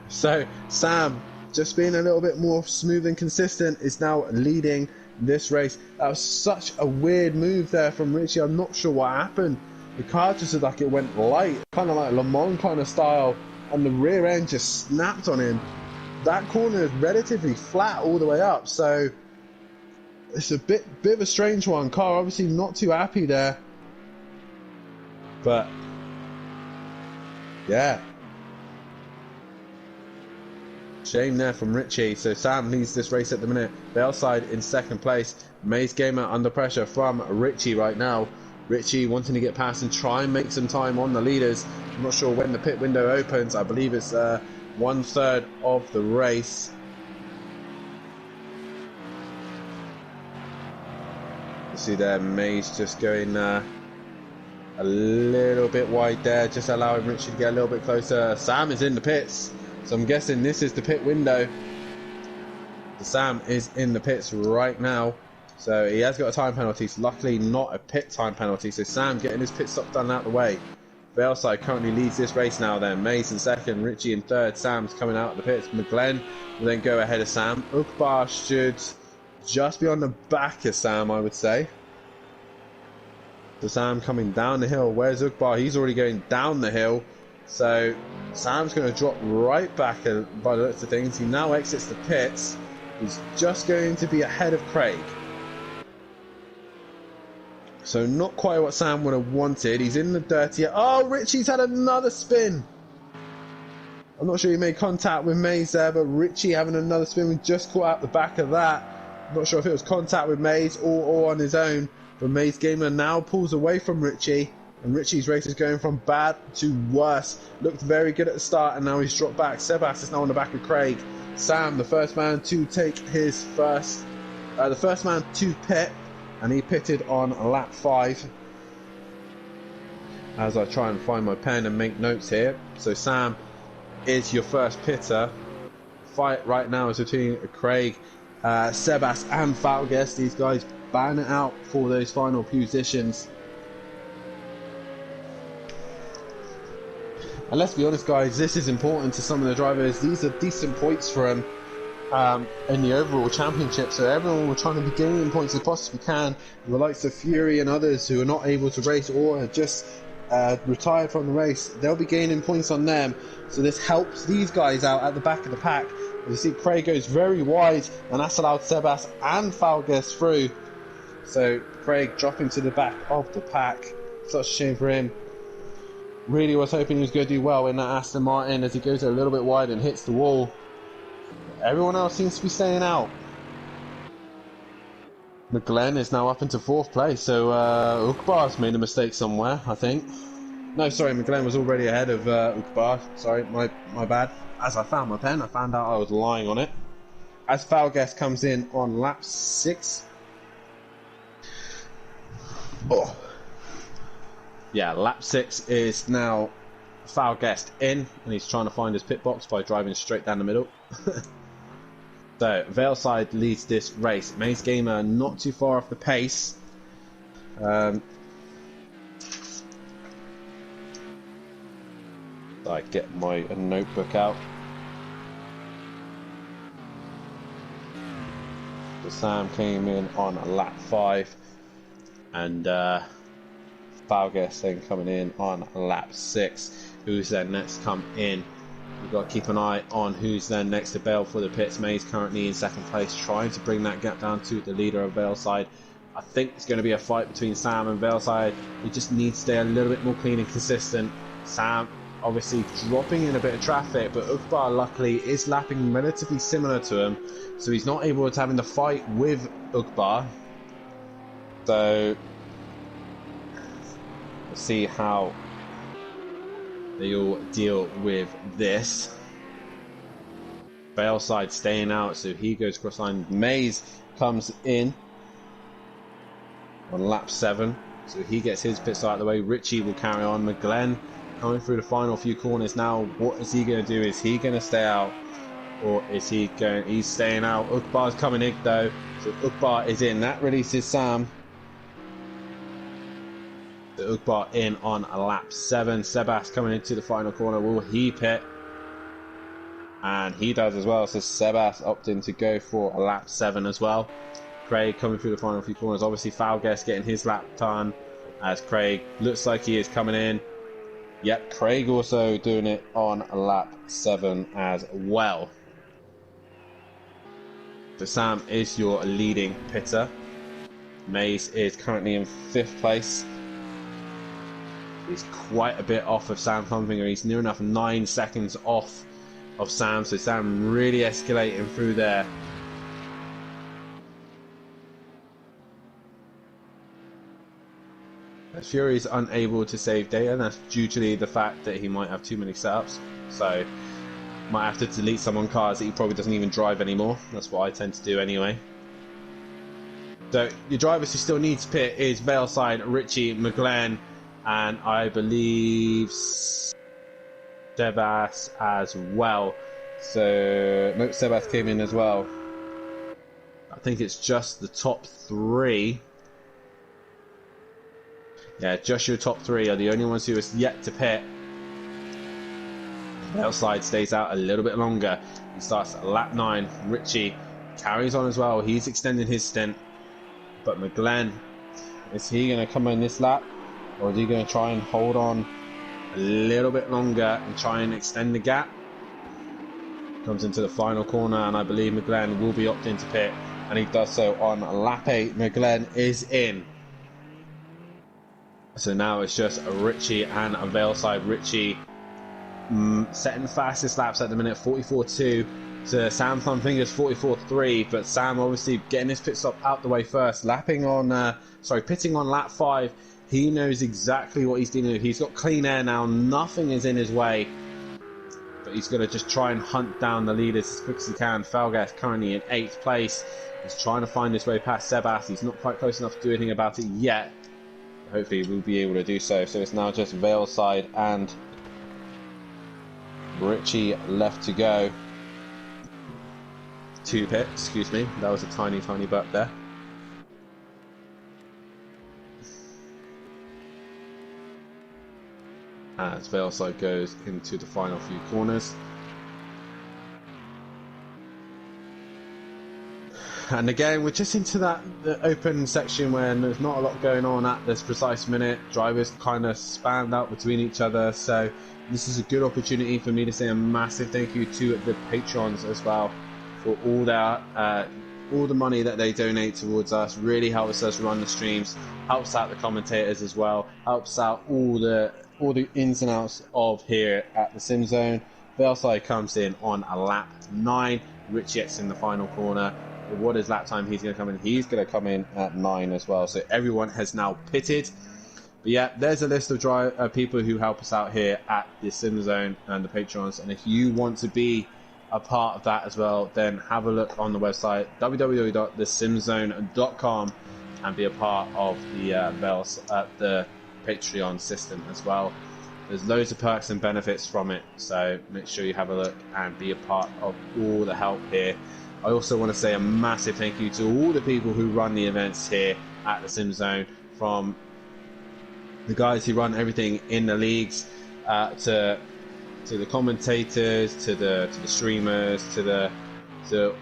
So Sam, just being a little bit more smooth and consistent, is now leading this race. That was such a weird move there from Richie. I'm not sure what happened. The car just looked like it went light, kind of like Le Mans kind of style, and the rear end just snapped on him. That corner is relatively flat all the way up, so it's a bit of a strange one. Car obviously not too happy there, but yeah, shame there from Richie. So Sam leads this race at the minute. Baleside in 2nd place. Maze Gamer under pressure from Richie right now. Richie wanting to get past and try and make some time on the leaders. I'm not sure when the pit window opens. I believe it's 1/3 of the race. You see there, Maze just going a little bit wide there, just allowing Richie to get a little bit closer. Sam is in the pits, so I'm guessing this is the pit window. Sam is in the pits right now, so he has got a time penalty. So luckily not a pit time penalty, so Sam getting his pit stop done out the way. Baleside currently leads this race now then. Mace in 2nd, Richie in 3rd, Sam's coming out of the pits. Glen will then go ahead of Sam. Ukbar should just be on the back of Sam, I would say. So Sam coming down the hill. Where's Ukbar? He's already going down the hill. So Sam's going to drop right back by the looks of things. He now exits the pits. He's just going to be ahead of Craig. So not quite what Sam would have wanted. He's in the dirty. Oh, Richie's had another spin. I'm not sure he made contact with Maze there, but Richie having another spin. We just caught out the back of that. I'm not sure if it was contact with Maze or on his own. But Maze Gamer now pulls away from Richie. And Richie's race is going from bad to worse. Looked very good at the start, and now he's dropped back. Sebas is now on the back of Craig. Sam, the first man to take his first... the first man to pit. And he pitted on lap 5. As I try and find my pen and make notes here. So Sam is your first pitter. Fight right now is between Craig, Sebas and Falgues. These guys ban it out for those final positions. And let's be honest guys, this is important to some of the drivers. These are decent points for them. In the overall championship, so everyone will try to be gaining points as possibly can. The likes of Fury and others who are not able to race or have just retired from the race, they'll be gaining points on them. So this helps these guys out at the back of the pack. As you see, Craig goes very wide, and that's allowed Sebas and Falgues through. So Craig dropping to the back of the pack. Such a shame for him. Really was hoping he was going to do well in that Aston Martin as he goes a little bit wide and hits the wall. Everyone else seems to be staying out. Glen is now up into 4th place, so Ukbar's made a mistake somewhere, I think. No, sorry, Glen was already ahead of Ukbar. Sorry, my bad. As I found my pen, I found out I was lying on it. As Falgues comes in on lap 6. Oh. Yeah, lap 6 is now Falgues in, and he's trying to find his pit box by driving straight down the middle. So, Valeside leads this race. Maze Gamer not too far off the pace. I get my notebook out. So Sam came in on lap 5. And Falgues then coming in on lap 6. Who's then next come in? We've got to keep an eye on who's then next to Bale for the pits. Maze currently in 2nd place, trying to bring that gap down to the leader of Valeside. I think it's going to be a fight between Sam and Valeside. He just needs to stay a little bit more clean and consistent. Sam obviously dropping in a bit of traffic, but Ukbar luckily is lapping relatively similar to him, so he's not able to having the fight with Ukbar. So we'll see how they all deal with this. Valeside staying out, so he goes cross line. Mays comes in on lap 7, so he gets his pit stop out of the way. Richie will carry on. Glen coming through the final few corners now. What is he going to do? Is he going to stay out, or is he going? He's staying out. Ukbar's coming in though, so Ukbar is in. That releases Sam. The Ukbar in on lap 7. Sebas coming into the final corner. Will he pit? And he does as well. So Sebas opting to go for a lap 7 as well. Craig coming through the final few corners. Obviously Falgues getting his lap done as Craig looks like he is coming in. Yep, Craig also doing it on lap 7 as well. So Sam is your leading pitter. Mace is currently in 5th place. He's quite a bit off of Sam Humfinger. He's near enough 9 seconds off of Sam, so Sam really escalating through there. Fury's unable to save data, and that's due to the fact that he might have too many setups, so might have to delete some on cars that he probably doesn't even drive anymore. That's what I tend to do anyway. So your drivers who still need to pit is Valeside, Richie, McGlenn, and I believe Sebas as well. So no, Sebas came in as well. I think it's just the top 3. Yeah, just your top 3 are the only ones who are yet to pit. Valeside stays out a little bit longer. He starts at lap 9. Richie carries on as well. He's extending his stint. But McGlenn, is he going to come in this lap? Or is he going to try and hold on a little bit longer and try and extend the gap? Comes into the final corner, and I believe McGlenn will be opting to pit, and he does so on lap 8. McGlenn is in. So now it's just a Richie and a Valeside. Richie setting the fastest laps at the minute, 44.2 to Sam Thumbfinger's 44.3, but Sam obviously getting his pit stop out the way first, pitting on lap 5. He knows exactly what he's dealing with. He's got clean air now, nothing is in his way, but he's going to just try and hunt down the leaders as quick as he can. Falgues currently in 8th place. He's trying to find his way past Sebas. He's not quite close enough to do anything about it yet. Hopefully we'll be able to do so. So it's now just Valeside and Richie left to go. 2 pit, excuse me. That was a tiny burp there. As Valeside goes into the final few corners. And again, we're just into the open section where there's not a lot going on at this precise minute. Drivers kind of spanned out between each other, so this is a good opportunity for me to say a massive thank you to the patrons as well for all the money that they donate towards us. Really helps us run the streams, helps out the commentators as well, helps out all the ins and outs of here at the SimZone. Valeside comes in on a lap 9. Richie gets in the final corner. What is lap time he's going to come in? He's going to come in at 9 as well. So everyone has now pitted. But yeah, there's a list of people who help us out here at the SimZone and the patrons. And if you want to be a part of that as well, then have a look on the website www.thesimzone.com and be a part of the Patreon system as well. There's loads of perks and benefits from it, so make sure you have a look and be a part of all the help here. I also want to say a massive thank you to all the people who run the events here at the SimZone, from the guys who run everything in the leagues, to the commentators, to the streamers, to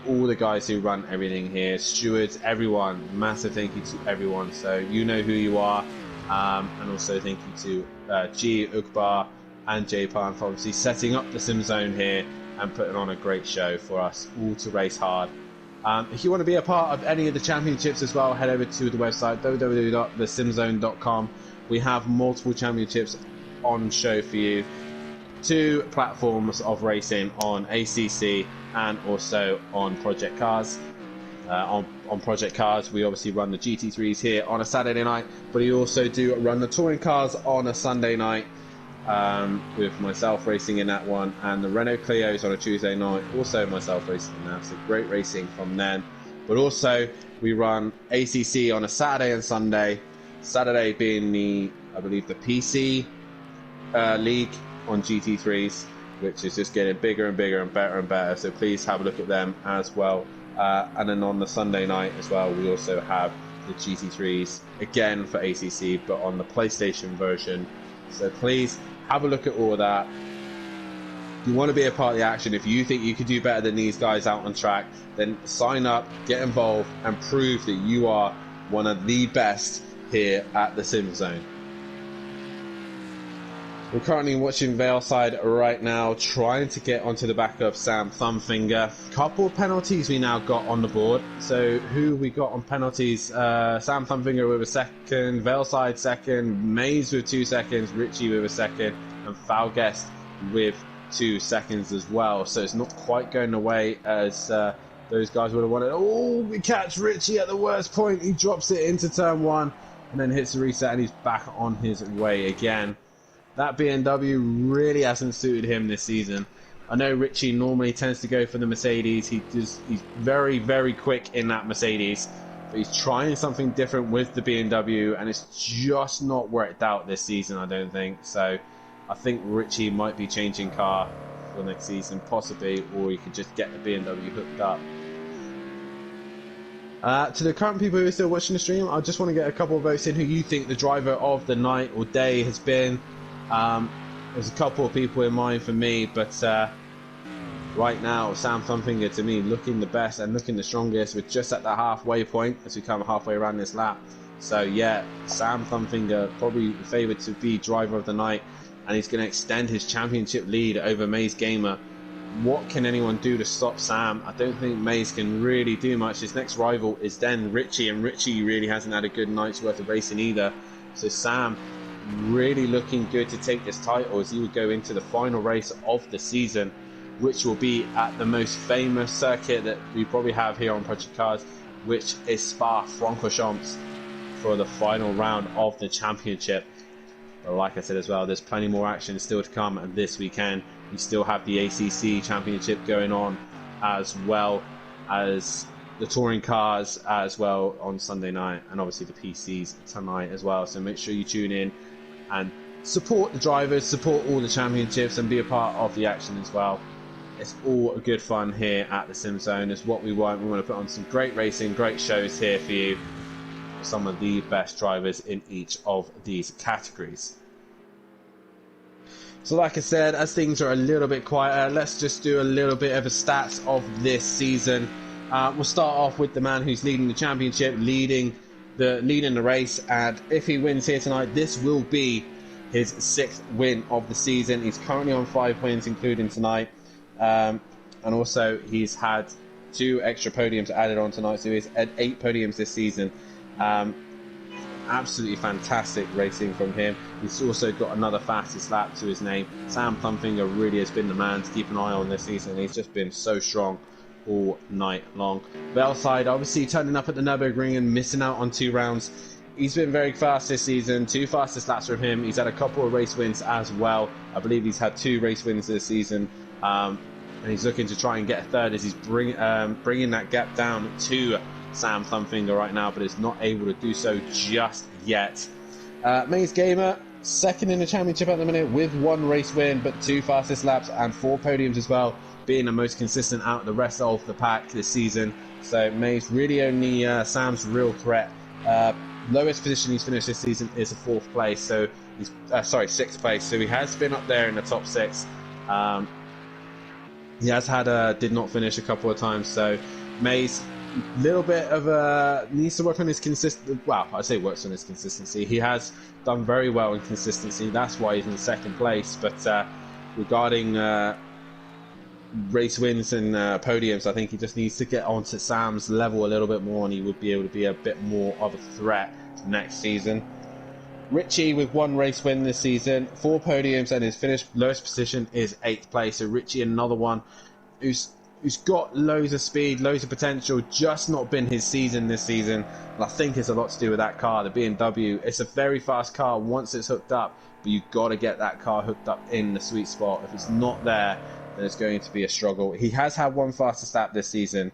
all the guys who run everything here, stewards, everyone. Massive thank you to everyone. So you know who you are. And also thank you to G, Ukbar and J-Pan for obviously setting up the SimZone here and putting on a great show for us all to race hard. If you want to be a part of any of the championships as well, head over to the website www.thesimzone.com. We have multiple championships on show for you. 2 platforms of racing on ACC and also on Project Cars. On Project Cars, we obviously run the GT3s here on a Saturday night, but we also do run the touring cars on a Sunday night. with myself racing in that one, and the Renault Clio's on a Tuesday night, also myself racing in that, so great racing from then. But also we run ACC on a Saturday and Sunday, Saturday being the, I believe, the PC league on GT3s, which is just getting bigger and bigger and better, so please have a look at them as well. And then on the Sunday night as well, we also have the GT3s again for ACC, but on the PlayStation version, so please have a look at all of that. If you want to be a part of the action, if you think you could do better than these guys out on track, then sign up, get involved, and prove that you are one of the best here at the SimZone. We're currently watching Valeside right now, trying to get onto the back of Sam Thumbfinger. Couple of penalties we now got on the board. So who we got on penalties? Sam Thumbfinger with a second, Valeside second, Mays with 2 seconds, Richie with a second, and Falguest with 2 seconds as well. So it's not quite going the way as those guys would have wanted. Oh, we catch Richie at the worst point. He drops it into turn 1 and then hits the reset, and he's back on his way again. That BMW really hasn't suited him this season. I know Richie normally tends to go for the Mercedes. He's very, very quick in that Mercedes. But he's trying something different with the BMW, and it's just not worked out this season, I don't think. So I think Richie might be changing car for next season, possibly, or he could just get the BMW hooked up. To the current people who are still watching the stream, I just want to get a couple of votes in who you think the driver of the night or day has been. There's a couple of people in mind for me, but right now Sam Thumbfinger to me looking the best and looking the strongest. We're just at the halfway point as we come halfway around this lap. So yeah, Sam Thumbfinger probably favoured to be driver of the night, and he's going to extend his championship lead over Maze Gamer. What can anyone do to stop Sam? I don't think Maze can really do much. His next rival is then Richie, and Richie really hasn't had a good night's worth of racing either. So Sam really looking good to take this title as he would go into the final race of the season, which will be at the most famous circuit that we probably have here on Project Cars, which is Spa-Francorchamps, for the final round of the championship. But like I said as well, there's plenty more action still to come, and this weekend we still have the ACC championship going on, as well as the touring cars as well on Sunday night, and obviously the PCs tonight as well. So make sure you tune in and support the drivers, support all the championships, and be a part of the action as well. It's all a good fun here at the SimZone. It's what we want. We want to put on some great racing, great shows here for you. Some of the best drivers in each of these categories. So like I said, as things are a little bit quieter, let's just do a little bit of a stats of this season. We'll start off with the man who's leading the championship, leading the race, and if he wins here tonight, this will be his 6th win of the season. He's currently on 5 wins, including tonight, and also he's had 2 extra podiums added on tonight, so he's had 8 podiums this season. Absolutely fantastic racing from him. He's also got another fastest lap to his name. Sam Thumbfinger really has been the man to keep an eye on this season. He's just been so strong all night long. Valeside obviously turning up at the Nürburgring and missing out on 2 rounds. He's been very fast this season. 2 fastest laps from him. He's had a couple of race wins as well. I believe he's had 2 race wins this season, and he's looking to try and get a third as he's bringing that gap down to Sam Thumbfinger right now, but is not able to do so just yet. Maze Gamer, 2nd in the championship at the minute with 1 race win, but 2 fastest laps and 4 podiums as well, being the most consistent out of the rest of the pack this season. So Maze really only Sam's real threat. Lowest position he's finished this season is a 4th place, so he's 6th place. So he has been up there in the top 6. He has had did not finish a couple of times. So Maze, little bit of needs to work on his consistency. Well, I say works on his consistency. He has done very well in consistency. That's why he's in 2nd place. But regarding race wins and podiums, I think he just needs to get onto Sam's level a little bit more, and he would be able to be a bit more of a threat next season. Richie with 1 race win this season, 4 podiums, and his finished lowest position is 8th place. So Richie, another one who's who's got loads of speed, loads of potential, just not been his season this season. And I think it's a lot to do with that car, the BMW. It's a very fast car once it's hooked up, but you've got to get that car hooked up in the sweet spot. If it's not there, then it's going to be a struggle. He has had one fastest lap this season,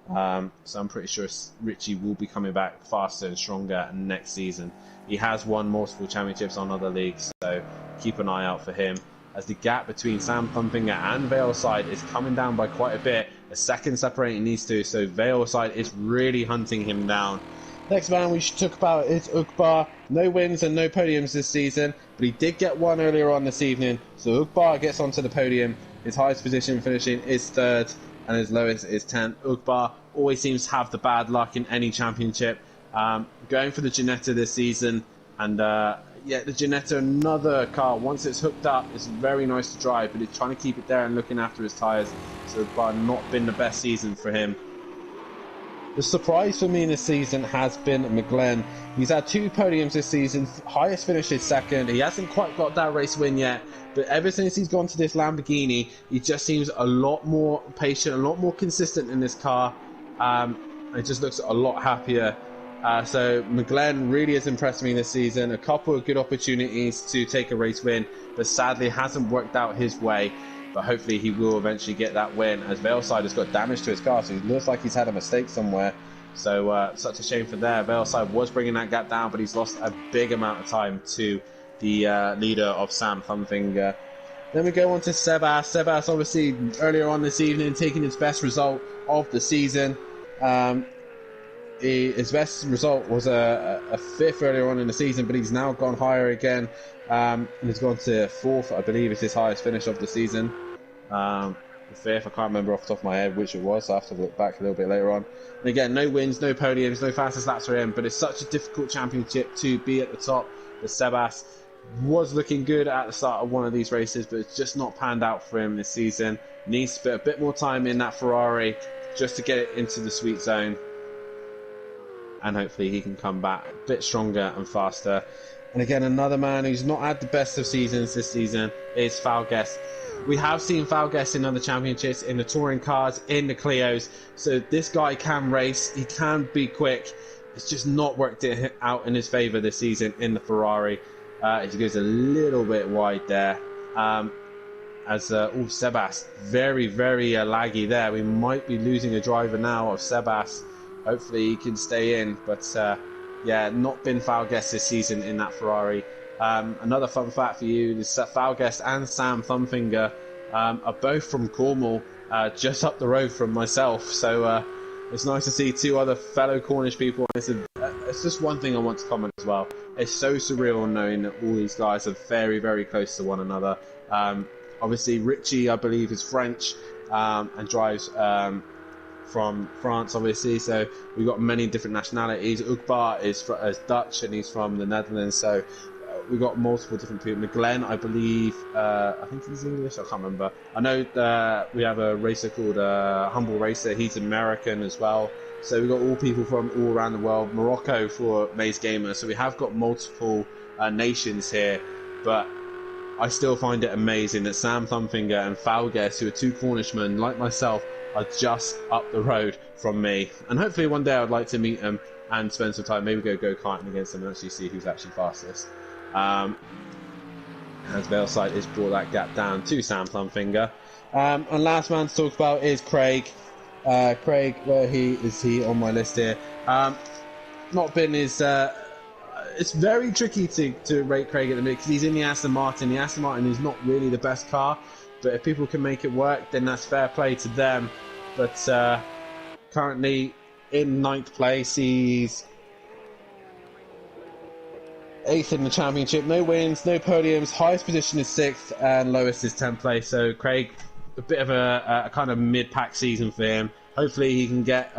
so I'm pretty sure Richie will be coming back faster and stronger next season. He has won multiple championships on other leagues, so keep an eye out for him. As the gap between Sam Thumfinger and Veilside is coming down by quite a bit, a second separating these two, so Veilside is really hunting him down. Next man we should talk about is Ugbar. No wins and no podiums this season, but he did get one earlier on this evening, so Ugbar gets onto the podium. His highest position finishing is 3rd, and his lowest is 10th. Ugbar always seems to have the bad luck in any championship. Going for the Ginetta this season, and yeah, the Ginetta, another car, once it's hooked up, it's very nice to drive, but it's trying to keep it there and looking after his tyres. So far, not been the best season for him. The surprise for me this season has been Glen. He's had 2 podiums this season, highest finish is 2nd. He hasn't quite got that race win yet, but ever since he's gone to this Lamborghini, he just seems a lot more patient, a lot more consistent in this car. It just looks a lot happier. So McGlenn really has impressed me this season. A couple of good opportunities to take a race win, but sadly hasn't worked out his way. But hopefully he will eventually get that win, as Veilside has got damage to his car, so it looks like he's had a mistake somewhere. So such a shame for there. Veilside was bringing that gap down, but he's lost a big amount of time to the leader of Sam Thumfinger. Then we go on to Sebas. Sebas obviously earlier on this evening taking his best result of the season. His best result was a 5th earlier on in the season, but he's now gone higher again, and he's gone to 4th, I believe is his highest finish of the season. The 5th, I can't remember off the top of my head which it was, so I have to look back a little bit later on. And again, no wins, no podiums, no fastest laps for him, but it's such a difficult championship to be at the top. The Sebas was looking good at the start of one of these races, but it's just not panned out for him this season. Needs to put a bit more time in that Ferrari just to get it into the sweet zone. And hopefully he can come back a bit stronger and faster. And again, another man who's not had the best of seasons this season is Falgues. We have seen Falgues in other championships, in the touring cars, in the Clios. So this guy can race, he can be quick. It's just not worked it out in his favour this season in the Ferrari. He goes a little bit wide there. Sebas, very, very laggy there. We might be losing a driver now of Sebas. Hopefully he can stay in, but yeah, not been Falgues this season in that Ferrari. Another fun fact for you is that Falgues and Sam Thumfinger are both from Cornwall, just up the road from myself. So it's nice to see 2 other fellow Cornish people. It's just one thing I want to comment as well. It's so surreal knowing that all these guys are very, very close to one another. Obviously, Richie, I believe, is French and drives from France, obviously, so we've got many different nationalities. Ugbar is Dutch and he's from the Netherlands, so we've got multiple different people. Glen, I believe, I think he's English, I can't remember. I know we have a racer called Humble Racer, he's American as well. So we've got all people from all around the world. Morocco for Maze Gamer, so we have got multiple nations here, but I still find it amazing that Sam Thumfinger and Falgues, who are 2 Cornishmen like myself, are just up the road from me. And hopefully one day I'd like to meet them and spend some time, maybe go go-karting against them and actually see who's actually fastest. As Veilside has brought that gap down to Sam Thumfinger. And last man to talk about is Craig. Craig, where is he on my list here? Not been his... it's very tricky to rate Craig at the minute because he's in the Aston Martin. The Aston Martin is not really the best car, but if people can make it work, then that's fair play to them. But currently in 9th place, he's 8th in the championship. No wins, no podiums. Highest position is 6th, and lowest is 10th place. So Craig, a bit of a kind of mid-pack season for him. Hopefully he can get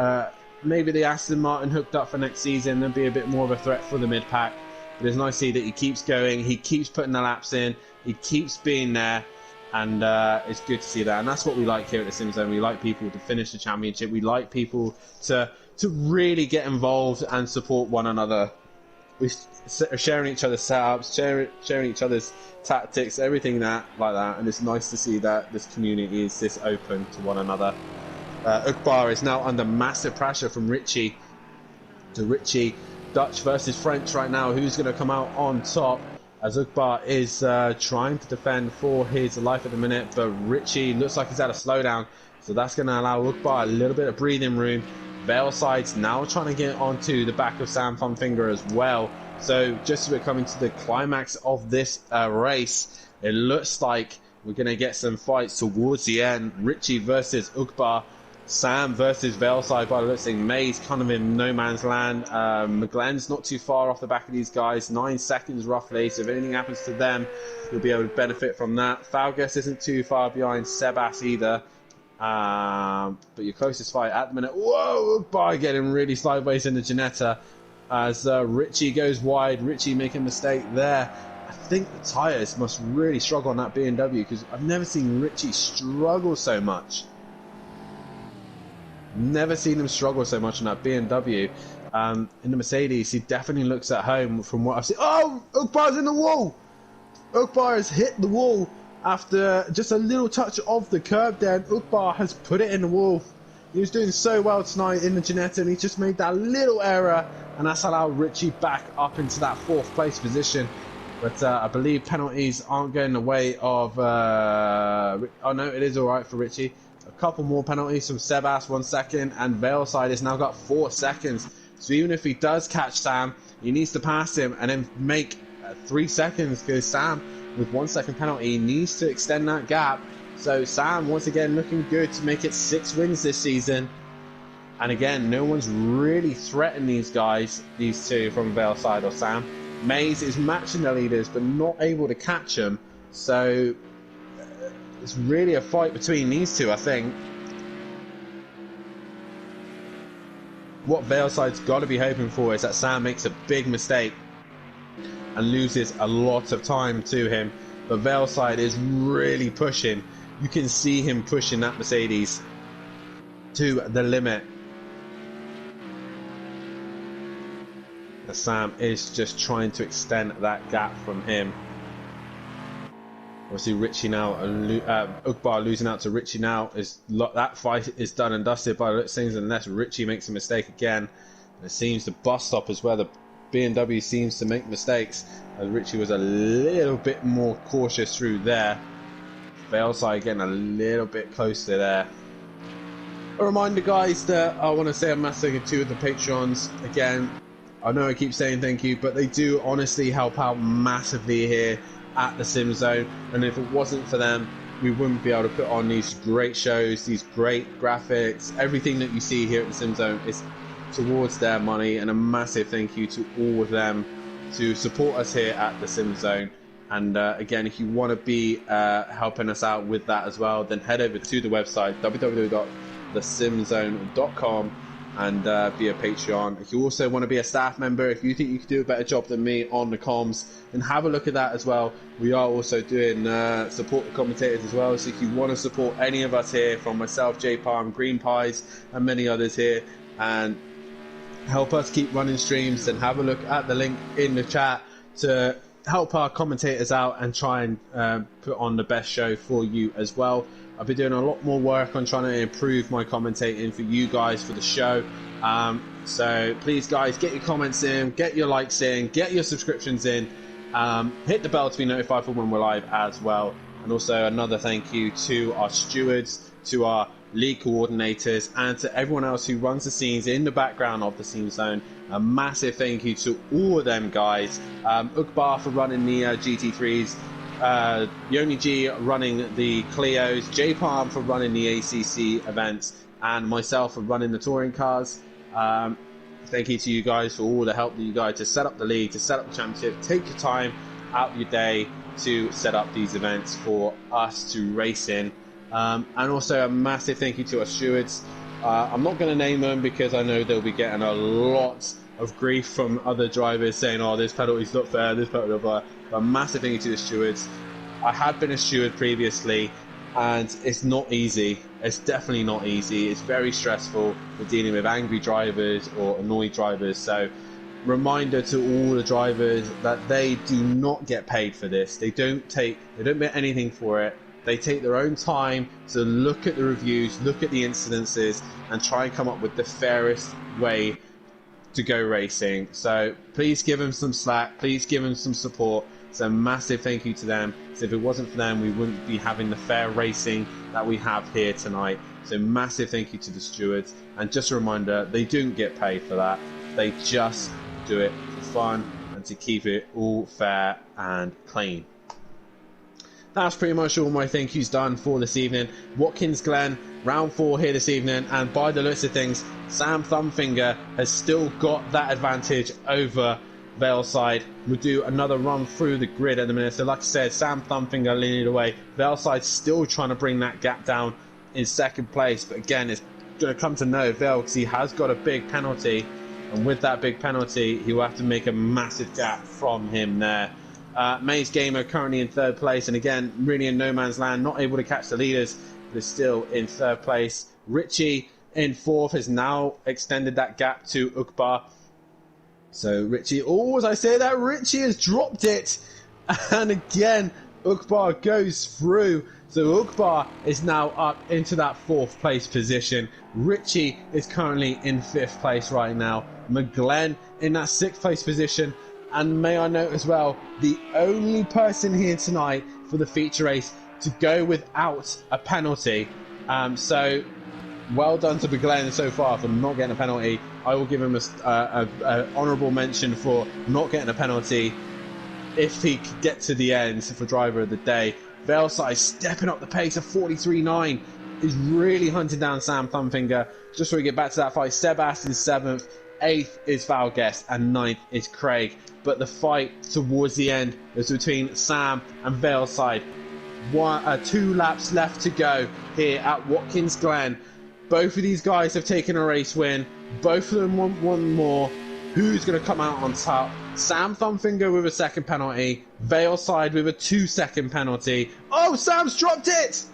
maybe the Aston Martin hooked up for next season and be a bit more of a threat for the mid-pack. But it's nice to see that he keeps going, he keeps putting the laps in, he keeps being there. And it's good to see that, and that's what we like here at the SimZone. We like people to finish the championship. We like people to really get involved and support one another. We're sharing each other's setups, sharing each other's tactics, everything like that. And it's nice to see that this community is this open to one another. Ukbar is now under massive pressure from Richie. To Richie, Dutch versus French right now. Who's going to come out on top? As Ukbar is trying to defend for his life at the minute, but Richie looks like he's had a slowdown, so that's going to allow Ukbar a little bit of breathing room. Veilside's now trying to get onto the back of Sam Funfinger as well. So just as we're coming to the climax of this race, it looks like we're going to get some fights towards the end. Richie versus Ukbar, Sam versus Veilside by the looks of things. May's kind of in no man's land. Glen's not too far off the back of these guys, 9 seconds roughly, so if anything happens to them, you'll be able to benefit from that. Falgus isn't too far behind Sebas either. But your closest fight at the minute, whoa, Ukbar getting really sideways in the Ginetta as Richie goes wide. Richie making a mistake there. I think the tyres must really struggle on that BMW, because I've never seen Richie struggle so much. Never seen him struggle so much on that BMW. In the Mercedes, he definitely looks at home from what I've seen. Oh, Ukbar's in the wall! Ukbar has hit the wall after just a little touch of the curb there, and Ukbar has put it in the wall. He was doing so well tonight in the Ginetta, and he just made that little error, and that's allowed Richie back up into that 4th place position. But I believe penalties aren't going the way of... oh no, it is alright for Richie. A couple more penalties from Sebas, 1 second, and Veilside has now got 4 seconds. So even if he does catch Sam, he needs to pass him and then make 3 seconds, because Sam, with 1 second penalty, needs to extend that gap. So Sam, once again, looking good to make it 6 wins this season. And again, no one's really threatened these guys, these two from Veilside or Sam. Mays is matching the leaders, but not able to catch them. So it's really a fight between these two, I think. What Veilside's got to be hoping for is that Sam makes a big mistake and loses a lot of time to him. But Veilside is really pushing. You can see him pushing that Mercedes to the limit. Sam is just trying to extend that gap from him. Obviously Richie now, Ukbar losing out to Richie now. That fight is done and dusted by the things, unless Richie makes a mistake again. And it seems the bus stop is where the BMW seems to make mistakes, as Richie was a little bit more cautious through there. Veilside getting a little bit closer there. A reminder, guys, that I want to say a massive thank you to the Patrons. Again, I know I keep saying thank you, but they do honestly help out massively here at the SimZone, and if it wasn't for them, we wouldn't be able to put on these great shows, these great graphics. Everything that you see here at the SimZone is towards their money, and a massive thank you to all of them to support us here at the SimZone. And again, if you want to be helping us out with that as well, then head over to the website www.thesimzone.com and be a Patreon. If you also want to be a staff member, if you think you could do a better job than me on the comms, then have a look at that as well. We are also doing support the commentators as well, so if you want to support any of us here, from myself, J Palm, Green Pies, and many others here, and help us keep running streams, then have a look at the link in the chat to help our commentators out and try and put on the best show for you as well. I've been doing a lot more work on trying to improve my commentating for you guys for the show. So please, guys, get your comments in, get your likes in, get your subscriptions in, hit the bell to be notified for when we're live as well. And also another thank you to our stewards, to our league coordinators, and to everyone else who runs the scenes in the background of the SimZone. A massive thank you to all of them, guys. Ukbar for running the GT3s. Yoni G running the Clios, J Palm for running the ACC events, and myself for running the touring cars. Thank you to you guys for all the help that you guys to set up the league, to set up the championship. Take your time out of your day to set up these events for us to race in. And also a massive thank you to our stewards. I'm not going to name them because I know they'll be getting a lot of grief from other drivers saying, oh, this penalty's not fair, this penalty, blah, blah. But a massive thank you to the stewards. I had been a steward previously, and it's not easy. It's definitely not easy. It's very stressful for dealing with angry drivers or annoyed drivers. So reminder to all the drivers that they do not get paid for this. They don't get anything for it. They take their own time to look at the reviews, look at the incidences, and try and come up with the fairest way to go racing. So please give them some slack, please give them some support. So massive thank you to them. So if it wasn't for them, we wouldn't be having the fair racing that we have here tonight. So massive thank you to the stewards. And just a reminder, they don't get paid for that. They just do it for fun and to keep it all fair and clean. That's pretty much all my thank yous done for this evening. Watkins Glen, round 4 here this evening, and by the looks of things, Sam Thumbfinger has still got that advantage over Valeside. We'll do another run through the grid at the minute. So like I said, Sam Thumbfinger leading away. Valeside's still trying to bring that gap down in second place, but again, it's going to come to no avail because he has got a big penalty, and with that big penalty, he will have to make a massive gap from him there. Maze Gamer currently in 3rd place, and again, really in no man's land, not able to catch the leaders, but is still in 3rd place. Richie in 4th has now extended that gap to Ukbar. So Richie, oh, as I say that, Richie has dropped it, and again, Ukbar goes through. So Ukbar is now up into that 4th place position. Richie is currently in 5th place right now. Glen in that 6th place position. And may I note as well, the only person here tonight for the feature race to go without a penalty. So well done to Glen so far for not getting a penalty. I will give him a honourable mention for not getting a penalty if he could get to the end for driver of the day. Valeside stepping up the pace of 43.9 is really hunting down Sam Thumbfinger. Just before we get back to that fight, Sebastian 7th, 8th is Valguest, and 9th is Craig. But the fight towards the end is between Sam and Valeside. 2 laps left to go here at Watkins Glen. Both of these guys have taken a race win. Both of them want one more. Who's going to come out on top? Sam Thumbfinger with a 2nd penalty. Valeside with a 2-second penalty. Oh, Sam's dropped it!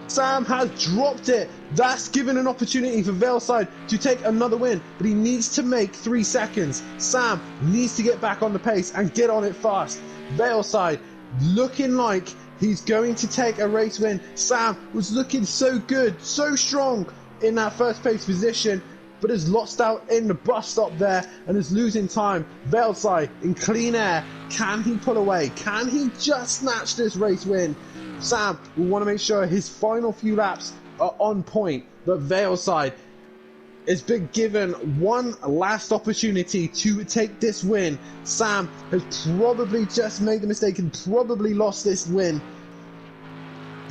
Sam has dropped it. That's given an opportunity for Valeside to take another win, but he needs to make 3 seconds. Sam needs to get back on the pace and get on it fast. Valeside looking like he's going to take a race win. Sam was looking so good, so strong in that 1st place position, but has lost out in the bus stop there and is losing time. Valeside in clean air. Can he pull away? Can he just snatch this race win? Sam will want to make sure his final few laps are on point, but Valeside has been given one last opportunity to take this win. Sam has probably just made the mistake and probably lost this win.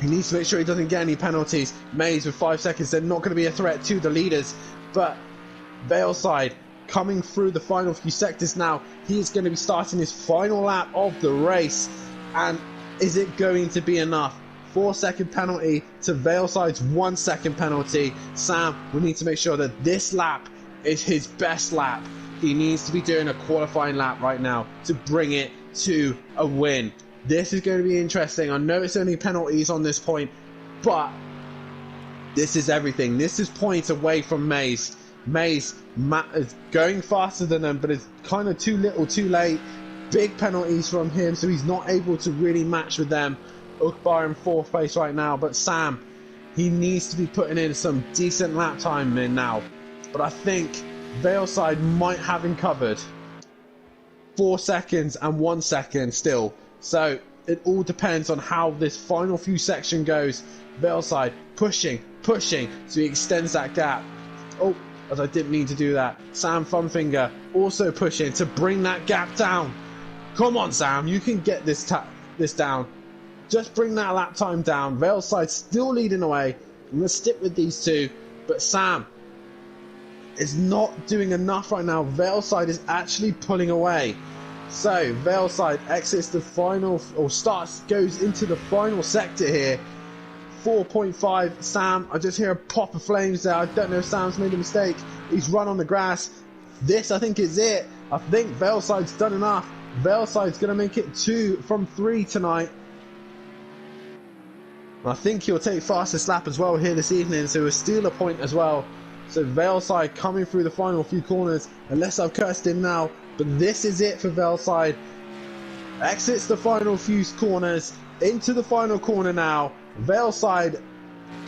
He needs to make sure he doesn't get any penalties. Maze with 5 seconds, they're not going to be a threat to the leaders, but Valeside coming through the final few sectors now. He is going to be starting his final lap of the race, and is it going to be enough? 4-second penalty to Valeside's 1-second penalty. Sam will need to make sure that this lap is his best lap. He needs to be doing a qualifying lap right now to bring it to a win. This is going to be interesting. I know it's only penalties on this point, but this is everything. This is points away from Maze. Maze is going faster than them, but it's kind of too little too late. Big penalties from him, so he's not able to really match with them. Ukbar in 4th place right now, but Sam, he needs to be putting in some decent lap time in now. But I think Valeside might have him covered. 4 seconds and 1 second still. So it all depends on how this final few section goes. Valeside pushing, so he extends that gap. Oh, as I didn't mean to do that. Sam Thumbfinger also pushing to bring that gap down. Come on, Sam, you can get this down. Just bring that lap time down. Valeside still leading away. I'm going to stick with these two, but Sam is not doing enough right now. Valeside is actually pulling away. So Valeside exits the final, or goes into the final sector here. 4.5. Sam, I just hear a pop of flames there. I don't know if Sam's made a mistake. He's run on the grass. This, I think, is it. I think Valeside's done enough. Valeside's going to make it 2 from 3 tonight. I think he'll take fastest lap as well here this evening, so he'll steal a point as well. So Valeside coming through the final few corners, unless I've cursed him now. But this is it for Valeside. Exits the final few corners, into the final corner now. Valeside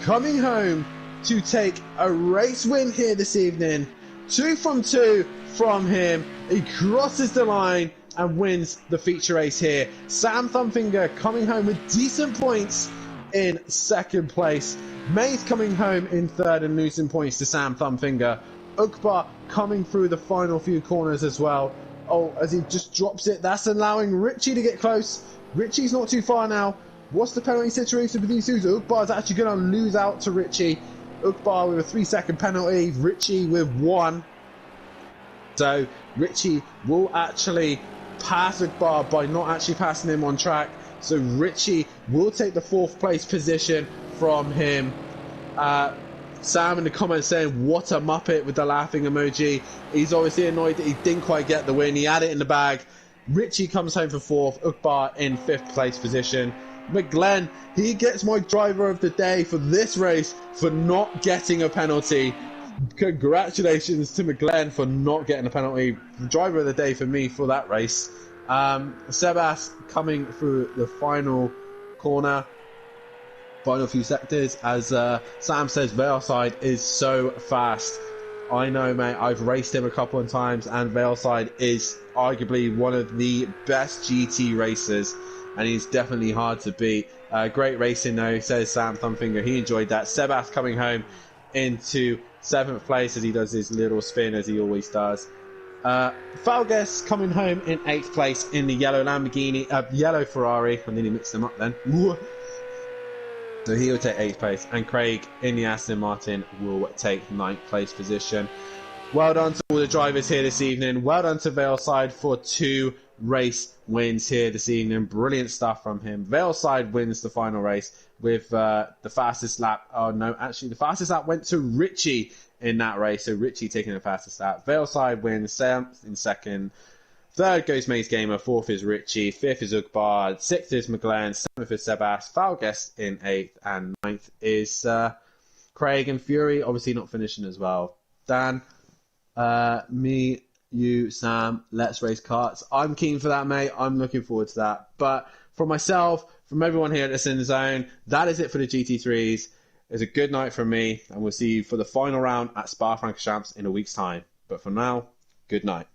coming home to take a race win here this evening. 2 from 2 from him. He crosses the line and wins the feature race here. Sam Thumbfinger coming home with decent points in second place. Maze coming home in third and losing points to Sam Thumbfinger. Ukbar coming through the final few corners as well. Oh, as he just drops it, that's allowing Richie to get close. Richie's not too far now. What's the penalty situation for these two? Ukbar's actually going to lose out to Richie. Ukbar with a 3-second penalty, Richie with 1. So Richie will actually pass Ukbar by not actually passing him on track. So Richie will take the 4th place position from him. Sam in the comments saying, what a muppet, with the laughing emoji. He's obviously annoyed that he didn't quite get the win. He had it in the bag. Richie comes home for 4th. Ukbar in 5th place position. Glen, he gets my driver of the day for this race for not getting a penalty. Congratulations to Glen for not getting a penalty. The driver of the day for me for that race. Sebas coming through the final corner, final few sectors, as Sam says, Valeside is so fast. I know, mate, I've raced him a couple of times, and Valeside is arguably one of the best GT racers, and he's definitely hard to beat. Great racing though, says Sam Thumbfinger. He enjoyed that. Sebas coming home into 7th place as he does his little spin, as he always does. Falges coming home in 8th place in the yellow Lamborghini, yellow Ferrari. I nearly mixed them up then. So he will take 8th place, and Craig in the Aston Martin will take 9th place position. Well done to all the drivers here this evening. Well done to Valeside for 2 race wins here this evening. Brilliant stuff from him. Valeside wins the final race with the fastest lap. Oh no, actually the fastest lap went to Richie in that race. So Richie taking the fastest lap. Valeside wins 7th in 2nd. 3rd goes Maze Gamer. 4th is Richie. 5th is Ukbar. 6th is Glen. 7th is Sebas. Falges in 8th. And 9th is Craig and Fury. Obviously not finishing as well. Dan, me, you, Sam, let's race karts. I'm keen for that, mate. I'm looking forward to that. But from myself, from everyone here at the SimZone, that is it for the GT3s. It's a good night from me, and we'll see you for the final round at Spa-Francorchamps in a week's time. But for now, good night.